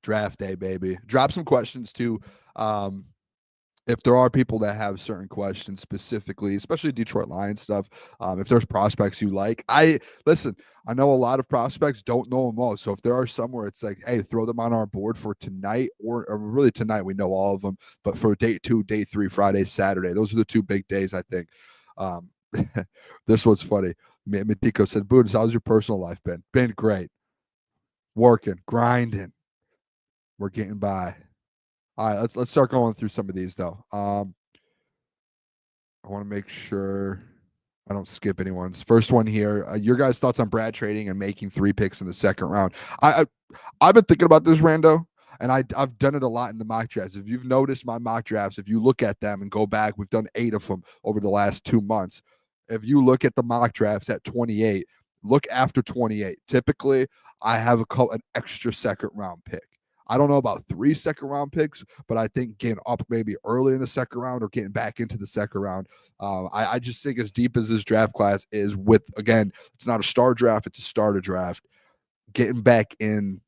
Draft day, baby. Drop some questions too. If there are people that have certain questions specifically, especially Detroit Lions stuff, if there's prospects you like, I know a lot of prospects, don't know them all. So if there are somewhere, it's like, hey, throw them on our board for tonight or really tonight. We know all of them, but for day 2, day 3, Friday, Saturday, those are the 2 big days, I think. This one's funny. Matiko said, Boone, how's your personal life been? Been great. Working, grinding. We're getting by. All right, let's start going through some of these though. I want to make sure I don't skip anyone's. First one here. Your guys' thoughts on Brad trading and making 3 picks in the 2nd round. I've been thinking about this, Rando, and I've done it a lot in the mock drafts. If you've noticed my mock drafts, if you look at them and go back, we've done 8 of them over the last 2 months. If you look at the mock drafts at 28, look after 28. Typically, I have an extra 2nd round pick. I don't know about 3 2nd-round picks, but I think getting up maybe early in the 2nd round or getting back into the 2nd round. I just think as deep as this draft class is with, again, it's not a star draft, it's a starter draft. Getting back in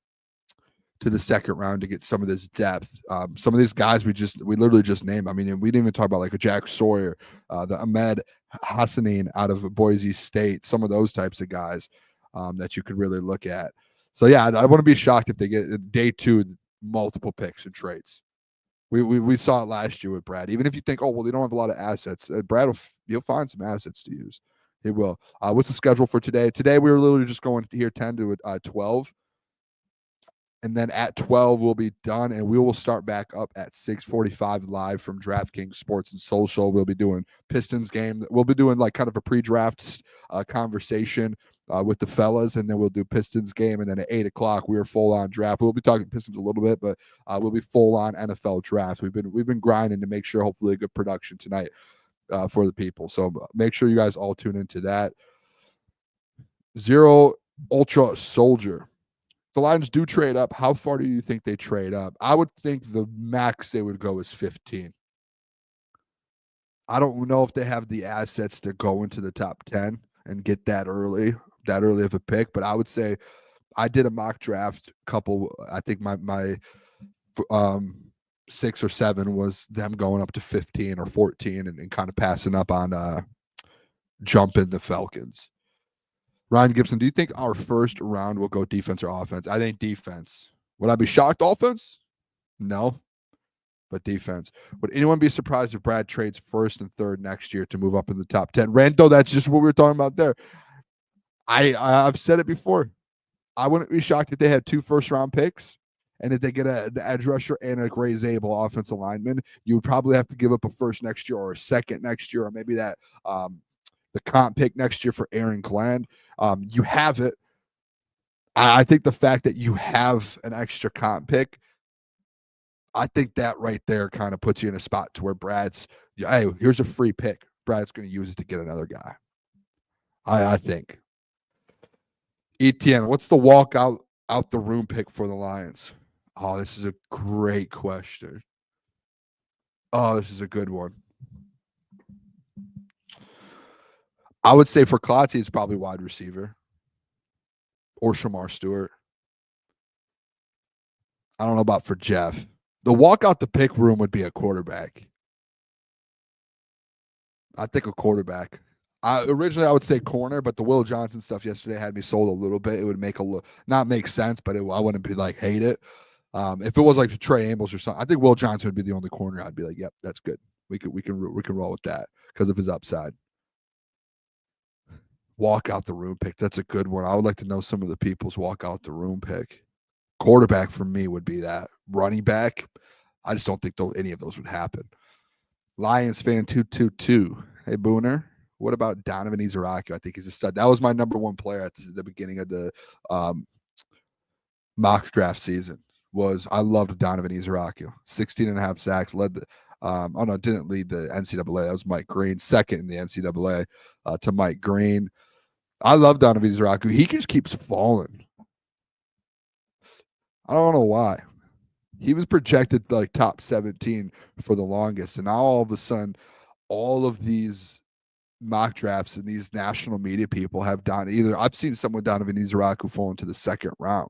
to the 2nd round to get some of this depth. Some of these guys we literally just named. I mean, we didn't even talk about like a Jack Sawyer, the Ahmed Hassanin out of Boise State, some of those types of guys that you could really look at. So, yeah, I wouldn't be shocked if they get day 2 multiple picks and trades. We saw it last year with Brad. Even if you think, oh, well, they don't have a lot of assets, Brad he'll find some assets to use. He will. What's the schedule for today? Today, we were literally just going here 10 to 12. And then at 12, we'll be done, and we will start back up at 6:45 live from DraftKings Sports and Social. We'll be doing Pistons game. We'll be doing like kind of a pre-draft conversation with the fellas, and then we'll do Pistons game. And then at 8 o'clock, we are full on draft. We'll be talking Pistons a little bit, but we'll be full on NFL draft. We've been grinding to make sure hopefully a good production tonight for the people. So make sure you guys all tune into that. Zero Ultra Soldier. The Lions do trade up. How far do you think they trade up? I would think the max they would go is 15. I don't know if they have the assets to go into the top 10 and get that early of a pick, but I would say I did a mock draft couple. I think my 6 or 7 was them going up to 15 or 14 and kind of passing up on jumping the Falcons. Ryan Gibson, do you think our first round will go defense or offense? I think defense. Would I be shocked offense? No. but defense. Would anyone be surprised if Brad trades first and third next year to move up in the top 10? Rando, that's just what we were talking about there. I've said it before. I wouldn't be shocked if they had 2 first-round picks, and if they get an edge rusher and a Gray Zabel offensive lineman, you would probably have to give up a first next year or a second next year, or maybe that the comp pick next year for Aaron Glenn. You have it. I think the fact that you have an extra comp pick, I think that right there kind of puts you in a spot to where Brad's, hey, here's a free pick. Brad's going to use it to get another guy. I think. ETN, what's the walk out the room pick for the Lions? Oh, this is a great question. Oh, this is a good one. I would say for Klotz, it's probably wide receiver or Shamar Stewart. I don't know about for Jeff. The walk out the pick room would be a quarterback. I think a quarterback. Originally, I would say corner, but the Will Johnson stuff yesterday had me sold a little bit. It would make not make sense, but I wouldn't be like hate it. If it was like Trey Amos or something, I think Will Johnson would be the only corner. I'd be like, yep, that's good. We can roll with that because of his upside. Walk out the room pick. That's a good one. I would like to know some of the people's walk out the room pick. Quarterback for me would be that. Running back, I just don't think any of those would happen. Lions fan 222. Hey Booner. What about Donovan Izaraki? I think he's a stud. That was my number 1 player at the beginning of the mock draft season. I loved Donovan Izaraki. 16.5 sacks, led the didn't lead the NCAA. That was Mike Green, second in the NCAA to Mike Green. I love Donovan Izaraki. He just keeps falling. I don't know why. He was projected like top 17 for the longest, and now all of a sudden, all of these mock drafts and these national media people have done either. I've seen someone Donovan Izaraki fall into the 2nd round.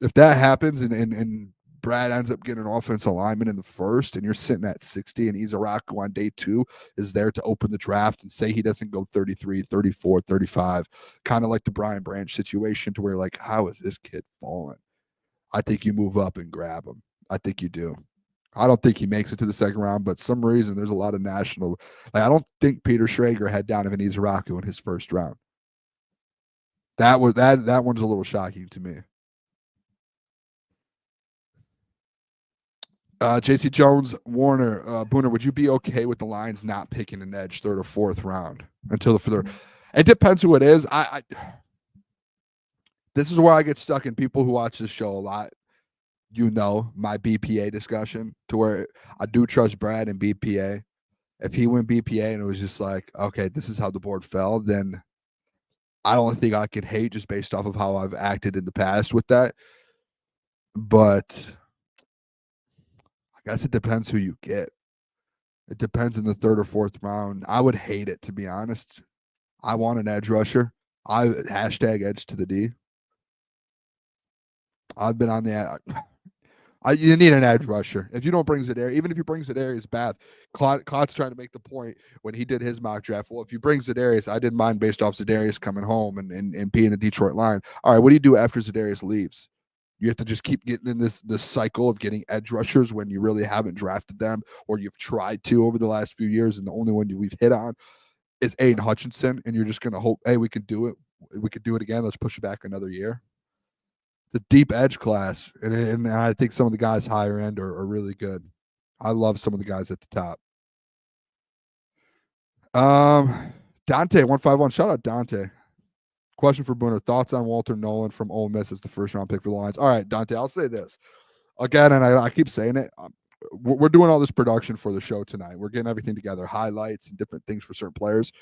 If that happens and Brad ends up getting an offensive lineman in the 1st and you're sitting at 60 and Izaraki on day 2 is there to open the draft and say he doesn't go 33, 34, 35, kind of like the Brian Branch situation to where like, how is this kid falling? I think you move up and grab him. I think you do. I don't think he makes it to the 2nd round, but some reason there's a lot of national. Like I don't think Peter Schrager had Donovan Izaraki in his 1st round. That one's a little shocking to me. JC Jones, Warner, Booner, would you be okay with the Lions not picking an edge 3rd or 4th round until the 3rd? It depends who it is. This is where I get stuck in people who watch this show a lot. My BPA discussion to where I do trust Brad and BPA. If he went BPA and it was just like, okay, this is how the board fell, then I don't think I could hate just based off of how I've acted in the past with that. But I guess it depends who you get. It depends in the 3rd or 4th round. I would hate it, to be honest. I want an edge rusher. Hashtag edge to the D. I've been on the you need an edge rusher. If you don't bring Zadarius, even if you bring Zadarius Bath, Klotz trying to make the point when he did his mock draft. Well, if you bring Zadarius, I didn't mind based off Zadarius coming home and being a Detroit Lion. All right, what do you do after Zadarius leaves? You have to just keep getting in this cycle of getting edge rushers when you really haven't drafted them or you've tried to over the last few years, and the only one we've hit on is Aiden Hutchinson, and you're just going to hope, hey, we can do it. We could do it again. Let's push it back another year. It's a deep edge class, and I think some of the guys higher end are really good. I love some of the guys at the top. Dante 151. Shout out Dante. Question for Booner: thoughts on Walter Nolan from Ole Miss as the 1st round pick for the Lions? All right, Dante. I'll say this again, and I keep saying it. We're doing all this production for the show tonight. We're getting everything together, highlights and different things for certain players.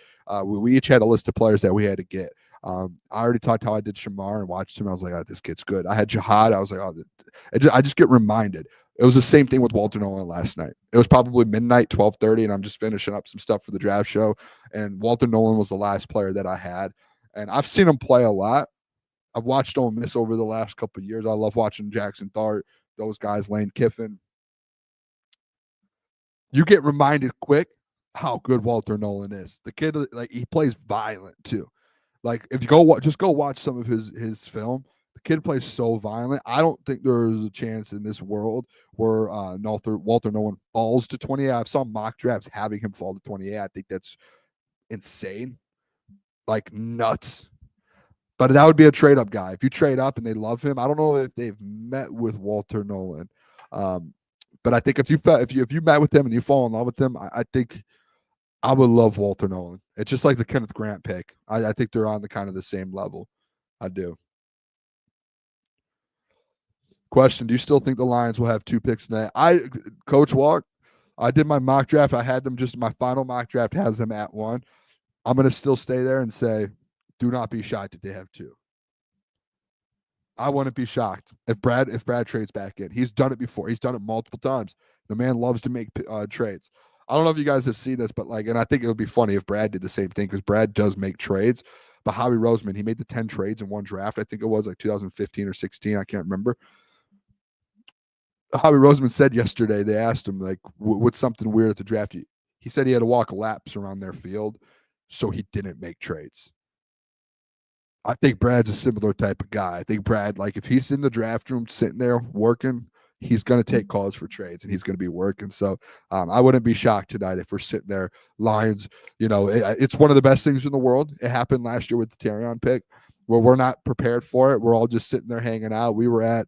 We each had a list of players that we had to get. I already talked how I did Shamar and watched him. I was like, oh, this kid's good. I had Jihad. I was like, oh, I just get reminded. It was the same thing with Walter Nolan last night. It was probably midnight, 12:30, and I'm just finishing up some stuff for the draft show. And Walter Nolan was the last player that I had. And I've seen him play a lot. I've watched Ole Miss over the last couple of years. I love watching Jackson Dart, those guys, Lane Kiffin. You get reminded quick how good Walter Nolan is. The kid, like, he plays violent too. Like, if you just go watch some of his film, The kid plays so violent. I don't think there's a chance in this world where Walter Nolan falls to 28. I've saw mock drafts having him fall to 28. I think that's insane, like nuts. But that would be a trade up guy. If you trade up and they love him, I don't know if they've met with Walter Nolan, but I think if you met with him and you fall in love with him, I think I would love Walter Nolan. It's just like the Kenneth Grant pick. I think they're on the kind of the same level. I do. Question: do you still think the Lions will have 2 picks tonight? Coach Walk, I did my mock draft. I had them my final mock draft has them at 1. I'm going to still stay there and say, do not be shocked if they have 2. I wouldn't be shocked if Brad trades back in. He's done it before. He's done it multiple times. The man loves to make trades. I don't know if you guys have seen this, but and I think it would be funny if Brad did the same thing because Brad does make trades. But Howie Roseman, he made the 10 trades in one draft. I think it was 2015 or 16. I can't remember. Howie Roseman said yesterday, they asked him, what's something weird at the draft? He said he had to walk laps around their field, so he didn't make trades. I think Brad's a similar type of guy. I think Brad, if he's in the draft room sitting there working, he's going to take calls for trades and he's going to be working. So I wouldn't be shocked tonight if we're sitting there. Lions, it's one of the best things in the world. It happened last year with the Terrion pick where we're not prepared for it. We're all just sitting there hanging out. We were at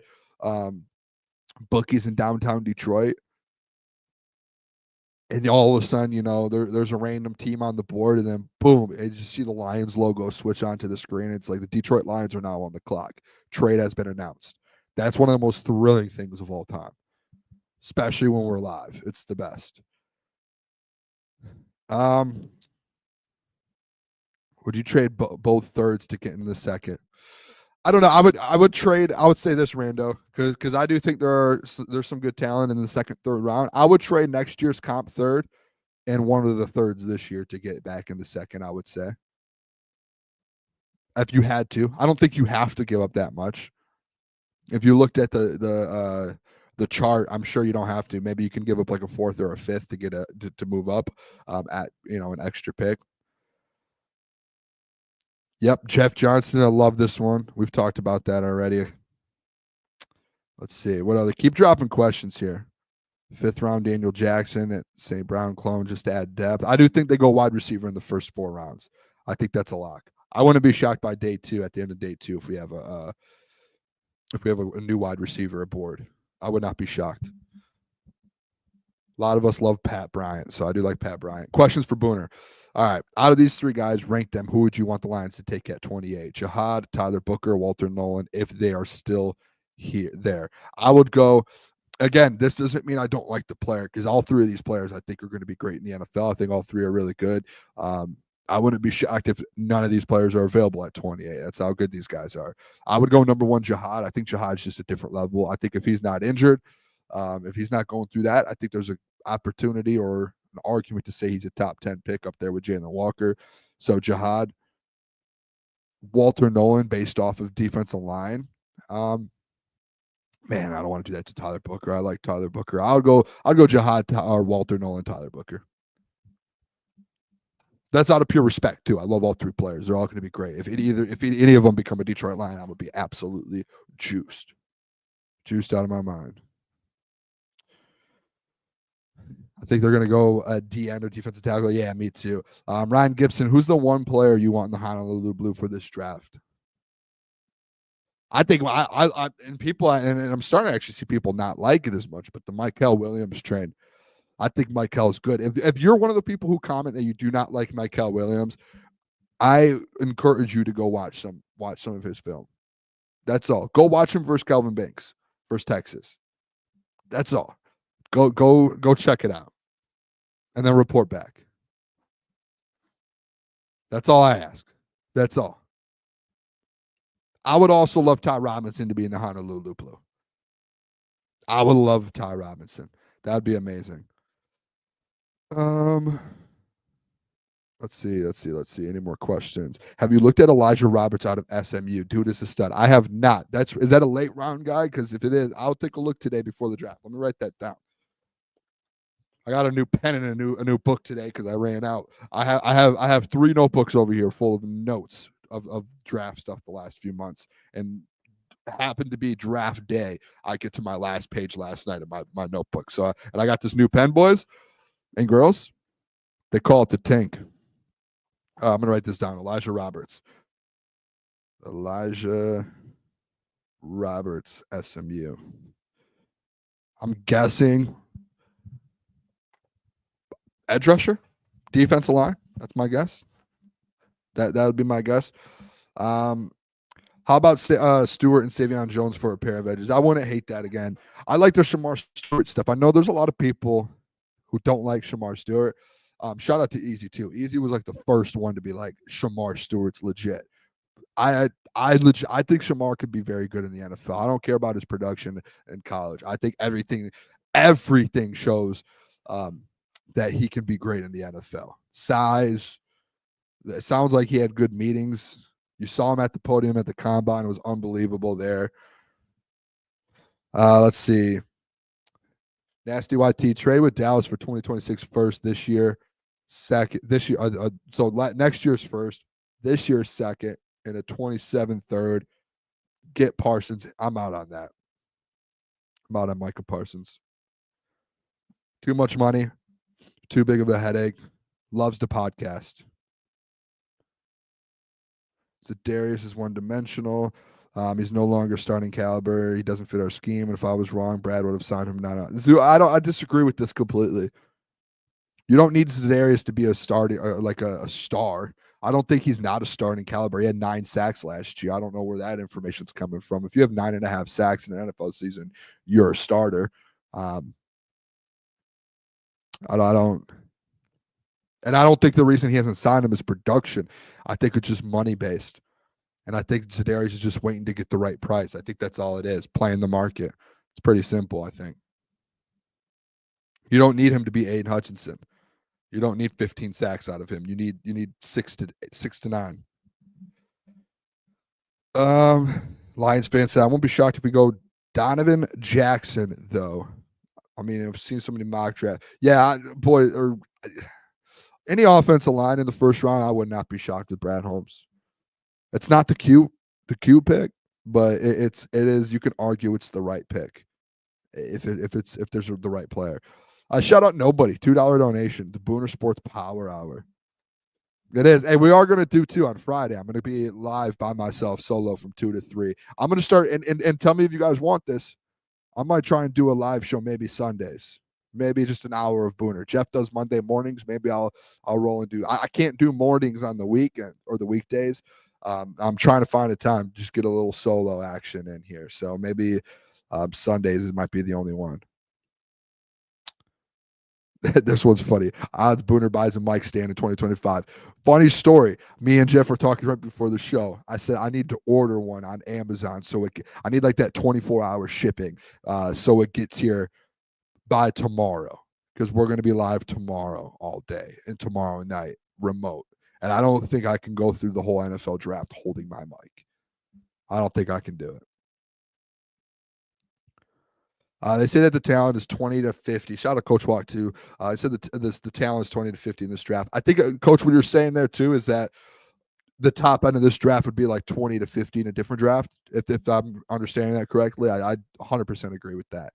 bookies in downtown Detroit. And all of a sudden, there's a random team on the board, and then boom, you just see the Lions logo switch onto the screen. It's like the Detroit Lions are now on the clock. Trade has been announced. That's one of the most thrilling things of all time, especially when we're live. It's the best. Would you trade both thirds to get in the second? I don't know. I would trade. I would say this, Rando, because I do think there's some good talent in the second, third round. I would trade next year's comp third and one of the thirds this year to get back in the second. I would say, if you had to, I don't think you have to give up that much. If you looked at the chart, I'm sure you don't have to. Maybe you can give up a fourth or a fifth to get to move up at an extra pick. Yep, Jeff Johnson. I love this one. We've talked about that already. Let's see. What other? Keep dropping questions here. 5th round, Daniel Jackson at St. Brown clone just to add depth. I do think they go wide receiver in the first 4 rounds. I think that's a lock. I wouldn't be shocked by day 2 at the end of day 2 if we have a new wide receiver aboard. I would not be shocked. A lot of us love Pat Bryant, so I do like Pat Bryant. Questions for Booner. All right, out of these 3 guys, rank them. Who would you want the Lions to take at 28? Jihad, Tyler Booker, Walter Nolan, if they are still there. I would go, again, this doesn't mean I don't like the player, because all 3 of these players I think are going to be great in the NFL. I think all 3 are really good. I wouldn't be shocked if none of these players are available at 28. That's how good these guys are. I would go number 1, Jihad. I think Jihad's just a different level. I think if he's not injured, if he's not going through that, I think there's an opportunity or an argument to say he's a top 10 pick up there with Jalen Walker. So Jihad, Walter Nolan based off of defensive line. Man, I don't want to do that to Tyler Booker. I like Tyler Booker. I'll go Jihad or Walter Nolan, Tyler Booker. That's out of pure respect too. I love all 3 players. They're all going to be great. If any of them become a Detroit Lion, I would be absolutely juiced out of my mind. I think they're going to go DN or defensive tackle. Yeah, me too. Ryan Gibson, who's the one player you want in the Honolulu Blue for this draft? I think and I'm starting to actually see people not like it as much, but the Michael Williams train. I think Michael's good. If you're one of the people who comment that you do not like Michael Williams, I encourage you to go watch some of his film. That's all. Go watch him versus Kelvin Banks versus Texas. That's all. Go check it out. And then report back. That's all I ask. That's all. I would also love Ty Robinson to be in the Honolulu Blue. I would love Ty Robinson. That'd be amazing. Let's see. Any more questions? Have you looked at Elijah Roberts out of SMU? Dude is a stud. I have not. Is that a late round guy? Because if it is, I'll take a look today before the draft. Let me write that down. I got a new pen and a new book today because I ran out. I have 3 notebooks over here full of notes of draft stuff the last few months, and happened to be draft day, I get to my last page last night in my notebook. So, and I got this new pen, boys and girls. They call it the Tink. I'm going to write this down. Elijah Roberts, SMU. I'm guessing edge rusher, defensive line. That's my guess. That would be my guess. How about Stewart and Savion Jones for a pair of edges? I wouldn't hate that again. I like the Shamar Stewart stuff. I know there's a lot of people who don't like Shamar Stewart. Shout out to Easy too. Easy was like the first one to be like Shamar Stewart's legit. I think Shamar could be very good in the NFL. I don't care about his production in college. I think everything shows that he can be great in the NFL. Size. It sounds like he had good meetings. You saw him at the podium at the combine. It was unbelievable there. Let's see. Nasty YT trade with Dallas for 2026 first this year. Second this year. So next year's first, this year's second, and a 27 third. Get Parsons. I'm out on that. I'm out on Micah Parsons. Too much money. Too big of a headache. Loves the podcast. Darius is one-dimensional. He's no longer starting caliber. He doesn't fit our scheme. And if I was wrong, Brad would have signed him. I disagree with this completely. You don't need Darius to be a starting or like a star. I don't think he's not a starting caliber. He had 9 sacks last year. I don't know where that information's coming from. If you have 9.5 sacks in an NFL season, you're a starter. I don't think the reason he hasn't signed him is production. I think it's just money based. And I think Za'Darius is just waiting to get the right price. I think that's all it is, playing the market. It's pretty simple, I think. You don't need him to be Aiden Hutchinson. You don't need 15 sacks out of him. You need 6 to 9. Lions fans said, I won't be shocked if we go Donovan Jackson, though. I mean, I've seen so many mock drafts. Yeah, boy, or any offensive line in the first round, I would not be shocked with Brad Holmes. It's not the Q pick, but it is. You can argue it's the right pick if there's the right player. Shout out nobody. $2 donation. The Booner Sports Power Hour. It is. Hey, we are going to do 2 on Friday. I'm going to be live by myself solo from 2 to 3. I'm going to start and tell me if you guys want this. I might try and do a live show maybe Sundays. Maybe just an hour of Booner. Jeff does Monday mornings. Maybe I'll roll and do. I can't do mornings on the weekend or the weekdays. I'm trying to find a time, just get a little solo action in here. So maybe Sundays might be the only one. This one's funny. Odds Booner buys a mic stand in 2025. Funny story. Me and Jeff were talking right before the show. I said I need to order one on Amazon, so I need like that 24-hour shipping, so it gets here by tomorrow, because we're going to be live tomorrow all day and tomorrow night remote. And I don't think I can go through the whole NFL draft holding my mic. I don't think I can do it. They say that the talent is 20 to 50. Shout out Coach Walk too. I said the talent is 20 to 50 in this draft. I think, Coach, what you're saying there too is that the top end of this draft would be like 20 to 50 in a different draft. If I'm understanding that correctly, I 100% agree with that.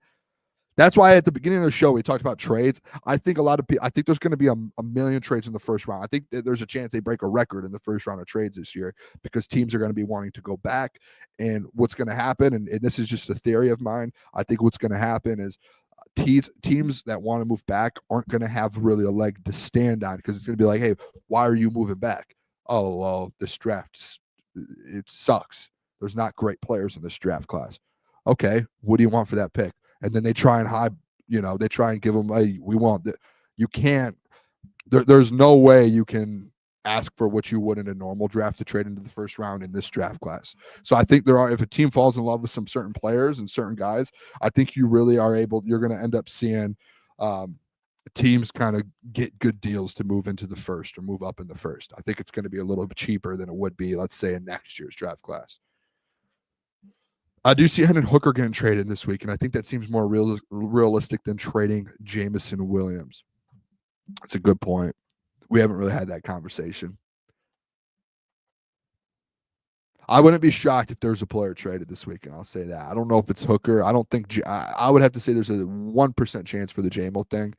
That's why at the beginning of the show we talked about trades. I think I think there's going to be a million trades in the first round. I think there's a chance they break a record in the first round of trades this year, because teams are going to be wanting to go back. And what's going to happen, and this is just a theory of mine, I think what's going to happen is teams that want to move back aren't going to have really a leg to stand on, because it's going to be like, hey, why are you moving back? Oh, well, this draft, it sucks. There's not great players in this draft class. Okay, what do you want for that pick? And then they try and hide, they try and give them, hey, we want that. You can't, there's no way you can ask for what you would in a normal draft to trade into the first round in this draft class. So I think if a team falls in love with some certain players and certain guys, I think you really are you're going to end up seeing teams kind of get good deals to move into the first or move up in the first. I think it's going to be a little bit cheaper than it would be, let's say, in next year's draft class. I do see Hendon Hooker getting traded this week, and I think that seems more realistic than trading Jameson Williams. That's a good point. We haven't really had that conversation. I wouldn't be shocked if there's a player traded this weekend. I'll say that. I don't know if it's Hooker. I don't think I would have to say there's a 1% chance for the JMO thing.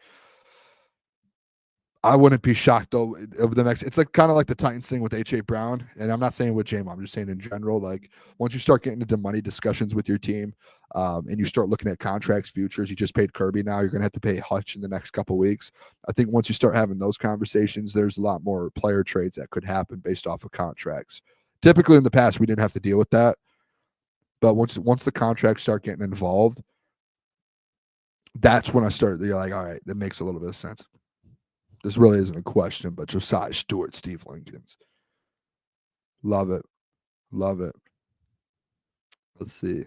I wouldn't be shocked though over the next. It's like kind of like the Titans thing with H.A. Brown, and I'm not saying with JMO. I'm just saying in general. Like once you start getting into money discussions with your team, and you start looking at contracts, futures. You just paid Kirby now. You're gonna have to pay Hutch in the next couple weeks. I think once you start having those conversations, there's a lot more player trades that could happen based off of contracts. Typically in the past, we didn't have to deal with that, but once the contracts start getting involved, that's when I start. You're like, all right, that makes a little bit of sense. This really isn't a question, but Josiah Stewart, Steve Lincolns. Love it. Love it. Let's see.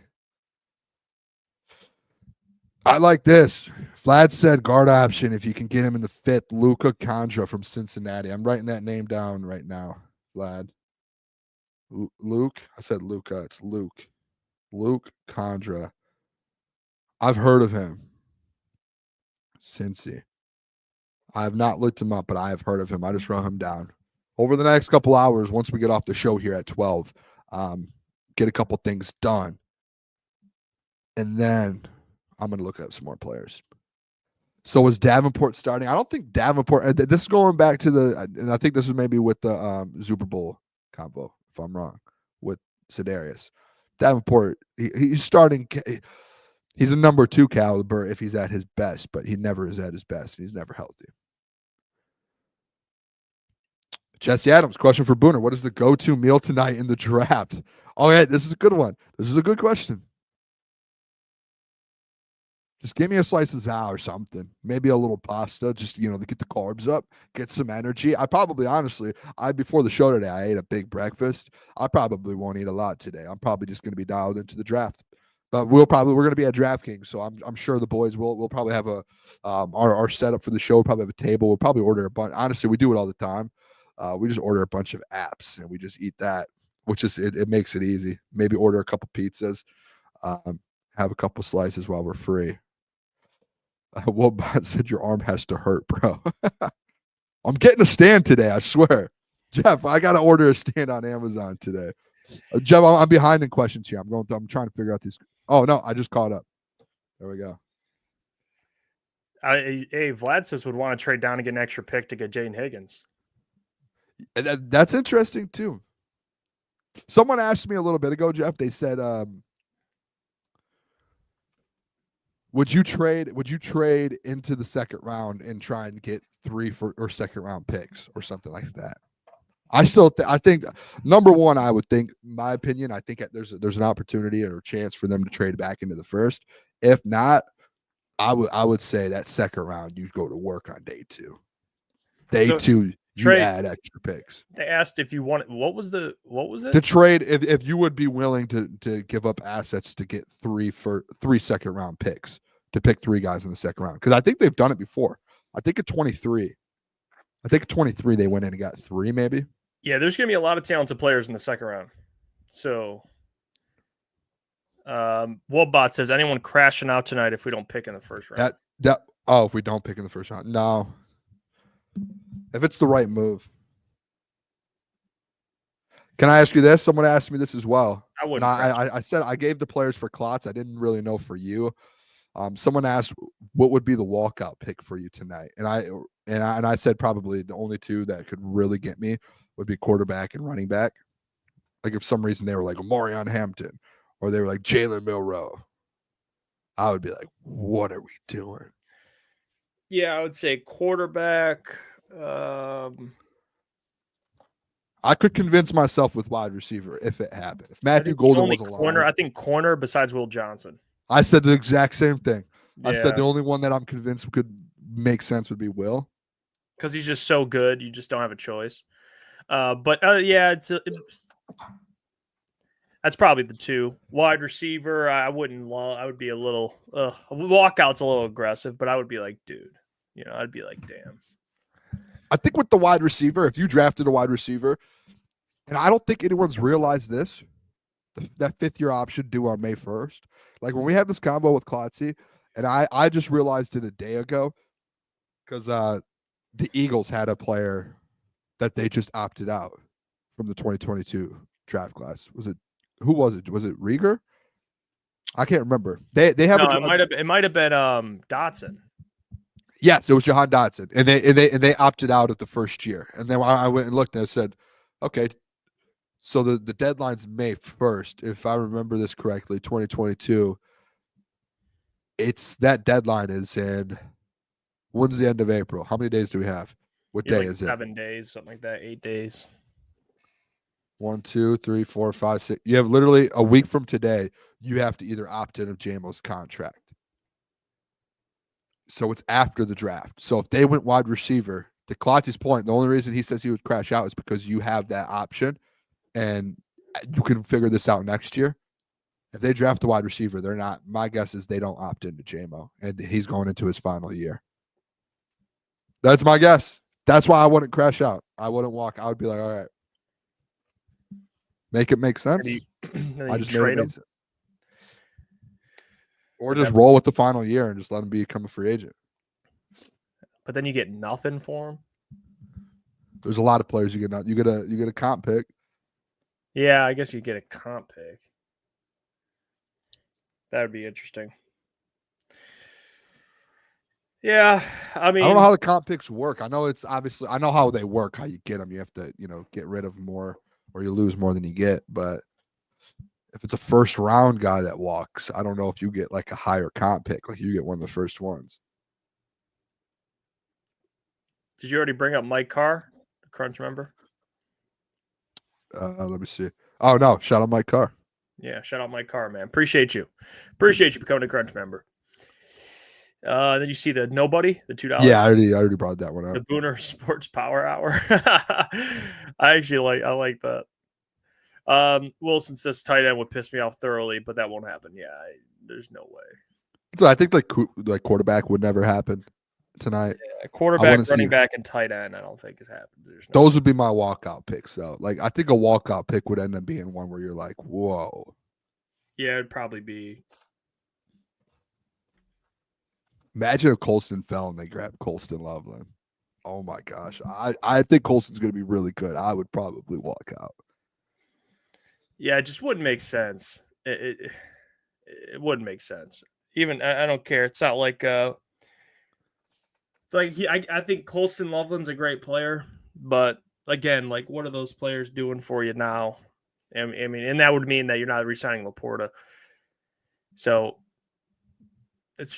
I like this. Vlad said guard option if you can get him in the fifth. Lukas Klotz from Cincinnati. I'm writing that name down right now, Vlad. Luke? I said Luca. It's Luke. Luke Klotz. I've heard of him. Cincy. I have not looked him up, but I have heard of him. I just wrote him down. Over the next couple hours, once we get off the show here at 12, get a couple things done. And then I'm going to look up some more players. So was Davenport starting? I don't think Davenport. This is going back to and I think this is maybe with the Super Bowl convo, if I'm wrong, with Sedarius. Davenport, he's starting. He's a number 2 caliber if he's at his best, but he never is at his best. He's never healthy. Jesse Adams, question for Booner. What is the go-to meal tonight in the draft? Oh, yeah, this is a good one. This is a good question. Just give me a slice of Zao or something. Maybe a little pasta, just, to get the carbs up, get some energy. I probably, honestly, before the show today, I ate a big breakfast. I probably won't eat a lot today. I'm probably just going to be dialed into the draft. But we're going to be at DraftKings, so I'm sure the boys will probably have our setup for the show. We'll probably have a table. We'll probably order a bunch. Honestly, we do it all the time. We just order a bunch of apps and we just eat that, which is it makes it easy. Maybe order a couple pizzas, have a couple slices while we're free. Wobot said your arm has to hurt, bro. I'm getting a stand today, I swear. Jeff, I got to order a stand on Amazon today. Jeff, I'm behind in questions here. I'm trying to figure out these. Oh, no, I just caught up. There we go. Hey, Vlad says would want to trade down and get an extra pick to get Jaden Higgins. That's interesting, too. Someone asked me a little bit ago, Jeff. They said, would you trade into the second round and try and get 3 second round picks or something like that? I think number one, I would think, my opinion, I think there's an opportunity or a chance for them to trade back into the first. If not, I would say that second round you go to work on day 2. Day 2, you add extra picks. They asked if you wanted. What was it? To trade if you would be willing to give up assets to get 3 second round picks to pick 3 guys in the second round, because I think they've done it before. I think at 23 they went in and got 3 maybe. Yeah, there's going to be a lot of talented players in the second round. So, Wobot says, anyone crashing out tonight if we don't pick in the first round? If we don't pick in the first round, no. If it's the right move. Can I ask you this? Someone asked me this as well. I wouldn't. I said I gave the players for Klotz. I didn't really know for you. Someone asked what would be the walkout pick for you tonight, and I said probably the only 2 that could really get me would be quarterback and running back. Like if some reason they were like Omarion Hampton or they were like Jaylen Milroe, I would be like, what are we doing? Yeah, I would say quarterback. I could convince myself with wide receiver if it happened. If Matthew Golden was alive. Corner, I think corner besides Will Johnson. I said the exact same thing. Yeah. I said the only one that I'm convinced could make sense would be Will. Because he's just so good. You just don't have a choice. But that's probably the 2. Wide receiver, I would be a little walkout's a little aggressive, but I would be like, dude, I'd be like, damn. I think with the wide receiver, if you drafted a wide receiver, and I don't think anyone's realized this, that 5th-year option due on May 1st. Like when we had this combo with Klotzy, and I just realized it a day ago because the Eagles had a player that they just opted out from the 2022 draft class. Who was it? Was it Rieger? I can't remember. They have No, it might have been Dotson. Yes, it was Jahan Dotson, and they opted out of the first year. And then I went and looked and I said, okay, so the deadline's May 1st, if I remember this correctly, 2022. It's that deadline is in. When's the end of April? How many days do we have? What day is it? 7 days, something like that. 8 days. 1, 2, 3, 4, 5, 6. You have literally a week from today. You have to either opt in of JMO's contract. So it's after the draft. So if they went wide receiver, to Klotz's point, the only reason he says he would crash out is because you have that option, and you can figure this out next year. If they draft a wide receiver, they're not. My guess is they don't opt into JMO, and he's going into his final year. That's my guess. That's why I wouldn't crash out. I wouldn't walk. I would be like, all right, make it make sense. I just trade him. Or just roll with the final year and just let him become a free agent. But then you get nothing for him. There's a lot of players you get. You get a comp pick. Yeah, I guess you get a comp pick. That would be interesting. Yeah, I mean, I don't know how the comp picks work. I know I know how they work, how you get them. You have to, get rid of more or you lose more than you get. But if it's a first round guy that walks, I don't know if you get like a higher comp pick, like you get one of the first ones. Did you already bring up Mike Carr, the Crunch member? Let me see. Oh no, shout out Mike Carr. Yeah, shout out Mike Carr, man. Appreciate you becoming a Crunch member. Then you see the nobody, the $2. Yeah, I already brought that one up. The Booner Sports Power Hour. I like that. Wilson says tight end would piss me off thoroughly, but that won't happen. Yeah, there's no way. So I think like quarterback would never happen tonight. Yeah, quarterback, running back, and tight end, I don't think has happened. Those would be my walkout picks, though. Like I think a walkout pick would end up being one where you're like, whoa. Yeah, it'd probably be. Imagine if Colston fell and they grabbed Colston Loveland. Oh my gosh. I think Colston's going to be really good. I would probably walk out. Yeah, it just wouldn't make sense. It wouldn't make sense. Even I don't care. It's not like it's like I think Colston Loveland's a great player, but again, like what are those players doing for you now? I mean, and that would mean that you're not re-signing Laporta. So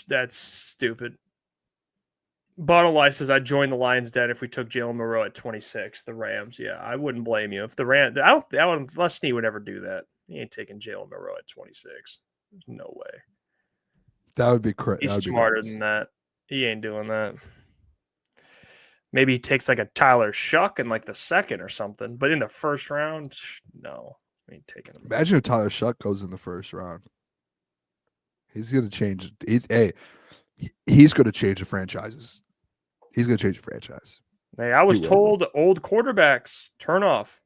that's stupid. Bottom line says I'd join the Lions den if we took Jaylen Milroe at 26. The Rams, yeah, I wouldn't blame you if the Rams. Lesney would never do that. He ain't taking Jaylen Milroe at 26. There's no way. That would be crazy. He's smarter than that. He ain't doing that. Maybe he takes like a Tyler Shuck in like the second or something, but in the first round, no, I ain't taking him. Imagine if Tyler Shuck goes in the first round. He's going to change. He's going to change the franchises. He's going to change the franchise. Hey, I was told old quarterbacks turn off.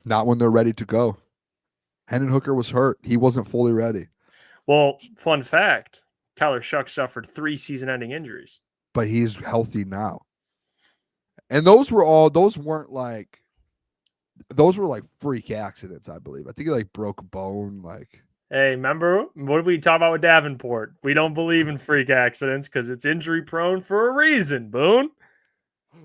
Not when they're ready to go. Hendon Hooker was hurt. He wasn't fully ready. Well, fun fact, Tyler Shuck suffered 3 season-ending injuries. But he's healthy now. And those weren't like freak accidents, I believe. I think he like broke a bone, like. Hey, remember what did we talk about with Davenport? We don't believe in freak accidents because it's injury prone for a reason, Boone.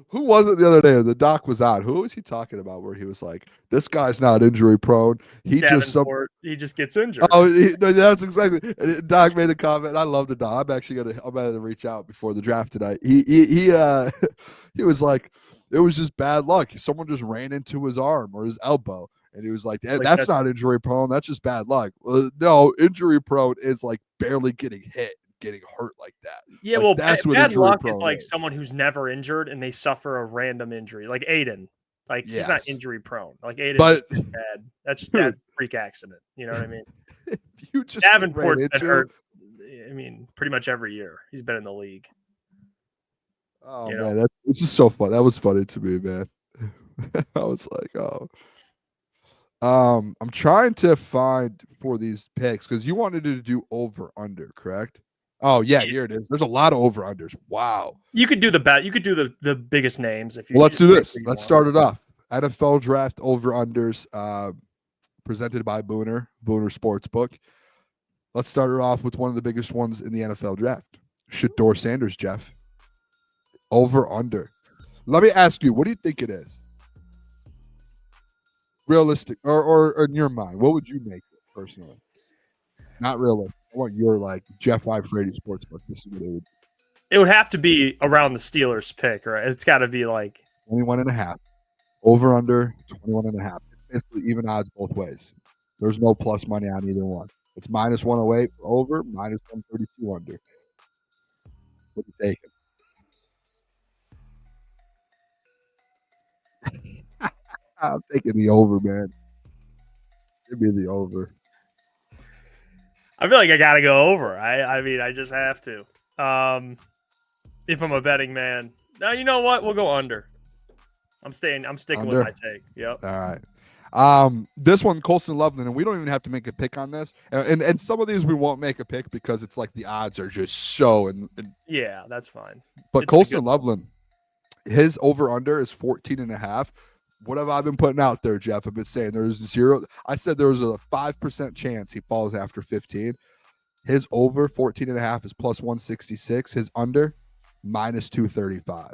Who was it the other day? The doc was out. Who was he talking about where he was like, this guy's not injury prone. He just gets injured. Oh, that's exactly. Doc made a comment. I love the doc. I'm going to reach out before the draft tonight. He was like, it was just bad luck. Someone just ran into his arm or his elbow. And he was like, that's not injury prone. That's just bad luck. No, injury prone is like barely getting hit, getting hurt like that. Yeah, like, well, that's bad luck is like someone who's never injured and they suffer a random injury. Like Aiden. Like, he's not injury prone. Like, Aiden's just bad. That's just bad freak accident. You know what I mean? You just Davenport's been hurt, I mean, pretty much every year. He's been in the league. Oh, man. It's just so fun. That was funny to me, man. I was like, oh. I'm trying to find for these picks because you wanted to do over under, correct? Oh yeah, here it is. There's a lot of over unders. Wow. You could do the bet. You could do the biggest names if you. Well, let's do this. Let's start it off. NFL draft over-unders presented by Booner Sportsbook. Let's start it off with one of the biggest ones in the NFL draft. Shador Sanders, Jeff. Over-under. Let me ask you, what do you think it is? Realistic, or in your mind, what would you make it personally? Not realistic. I want your Jeff Iafrate Sportsbook. This is what it would be. It would have to be around the Steelers pick, right? It's got to be 21.5. Over under 21.5. It's basically even odds both ways. There's no plus money on either one. It's minus 108 for over, minus 132 under. What do you take? I'm taking the over, man. Give me the over. I feel like I got to go over. I mean, I just have to. If I'm a betting man. Now, you know what? We'll go under. I'm sticking Under? with my take. Yep. All right. This one, Colston Loveland, and we don't even have to make a pick on this. And some of these we won't make a pick because it's like the odds are just so. Yeah, that's fine. But Colston Loveland, his over-under is 14.5. What have I been putting out there, Jeff? I've been saying there's zero. I said there was a 5% chance he falls after 15. His over 14.5 is plus 166. His under minus 235.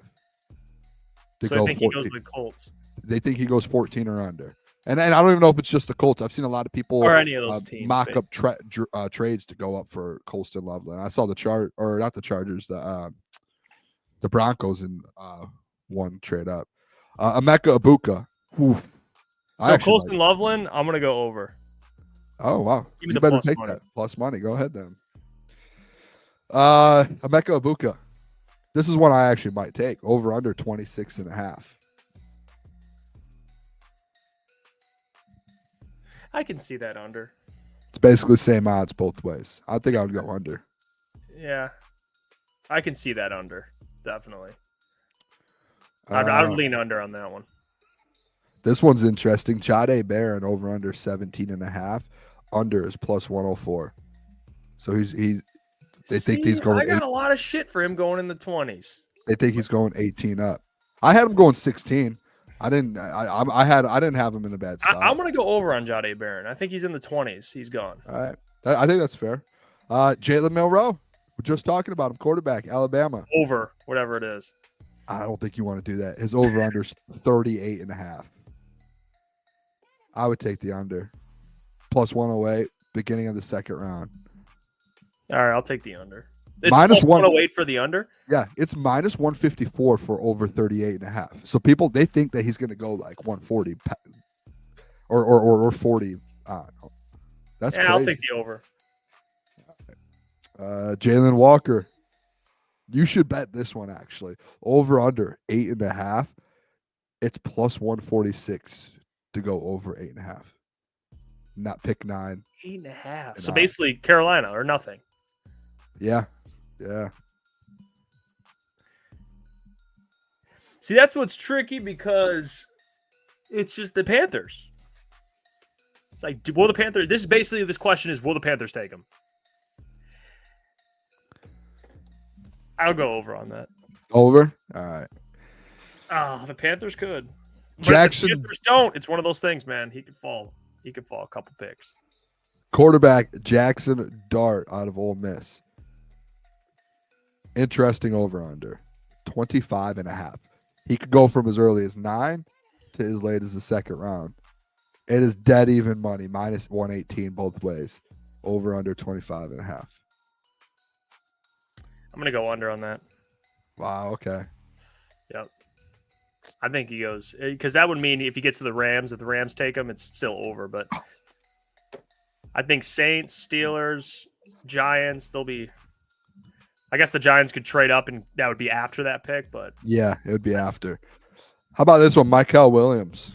So I think 14. He goes with Colts. They think he goes 14 or under. And I don't even know if it's just the Colts. I've seen a lot of people or any of those teams mock up trades to go up for Colston Loveland. I saw the not the Chargers, the Broncos in one trade up. Emeka Ibuka. Oof. So Colston Loveland, I'm gonna go over. Oh wow! Give me you the better plus take money. that plus money. Go ahead then. Emeka Ibuka. This is one I actually might take. Over under 26.5. I can see that under. It's basically same odds both ways. I think I would go under. Yeah, I can see that under. Definitely. I would lean under on that one. This one's interesting. Jade Barron over under 17.5. Under is plus 104. So they think he's going. I got a lot of shit for him going in the 20s. They think he's going 18 up. I had him going 16. I didn't have him in a bad spot. I'm gonna go over on Jade Barron. I think he's in the 20s. He's gone. All right, I think that's fair. Jaylen Milroe, we're just talking about him. Quarterback, Alabama. Over whatever it is. I don't think you want to do that. His over under is 38.5. I would take the under. Plus 108, beginning of the second round. All right, I'll take the under. It's minus plus 108 for the under? Yeah, it's minus 154 for over 38.5. So people, they think that he's going to go like 140 or 40 on. That's crazy. I'll take the over. Jalen Walker. You should bet this one, actually. Over under 8.5. It's plus 146 to go over 8.5. Not pick 9. 8.5. So basically Carolina or nothing. Yeah. See, that's what's tricky because it's just the Panthers. It's like, will the Panthers? This question is, will the Panthers take him? I'll go over on that. Over? All right. Oh, the Panthers could. But Jackson. if the Panthers don't. It's one of those things, man. He could fall. He could fall a couple picks. Quarterback Jackson Dart out of Ole Miss. Interesting over-under. 25.5. He could go from as early as 9 to as late as the second round. It is dead even money. Minus 118 both ways. Over-under 25.5. I'm going to go under on that. Wow, okay. Yep. I think he goes, because that would mean if he gets to the Rams, if the Rams take him, it's still over. But I think Saints, Steelers, Giants, they'll be. I guess the Giants could trade up, and that would be after that pick. But yeah, it would be after. How about this one? Michael Williams.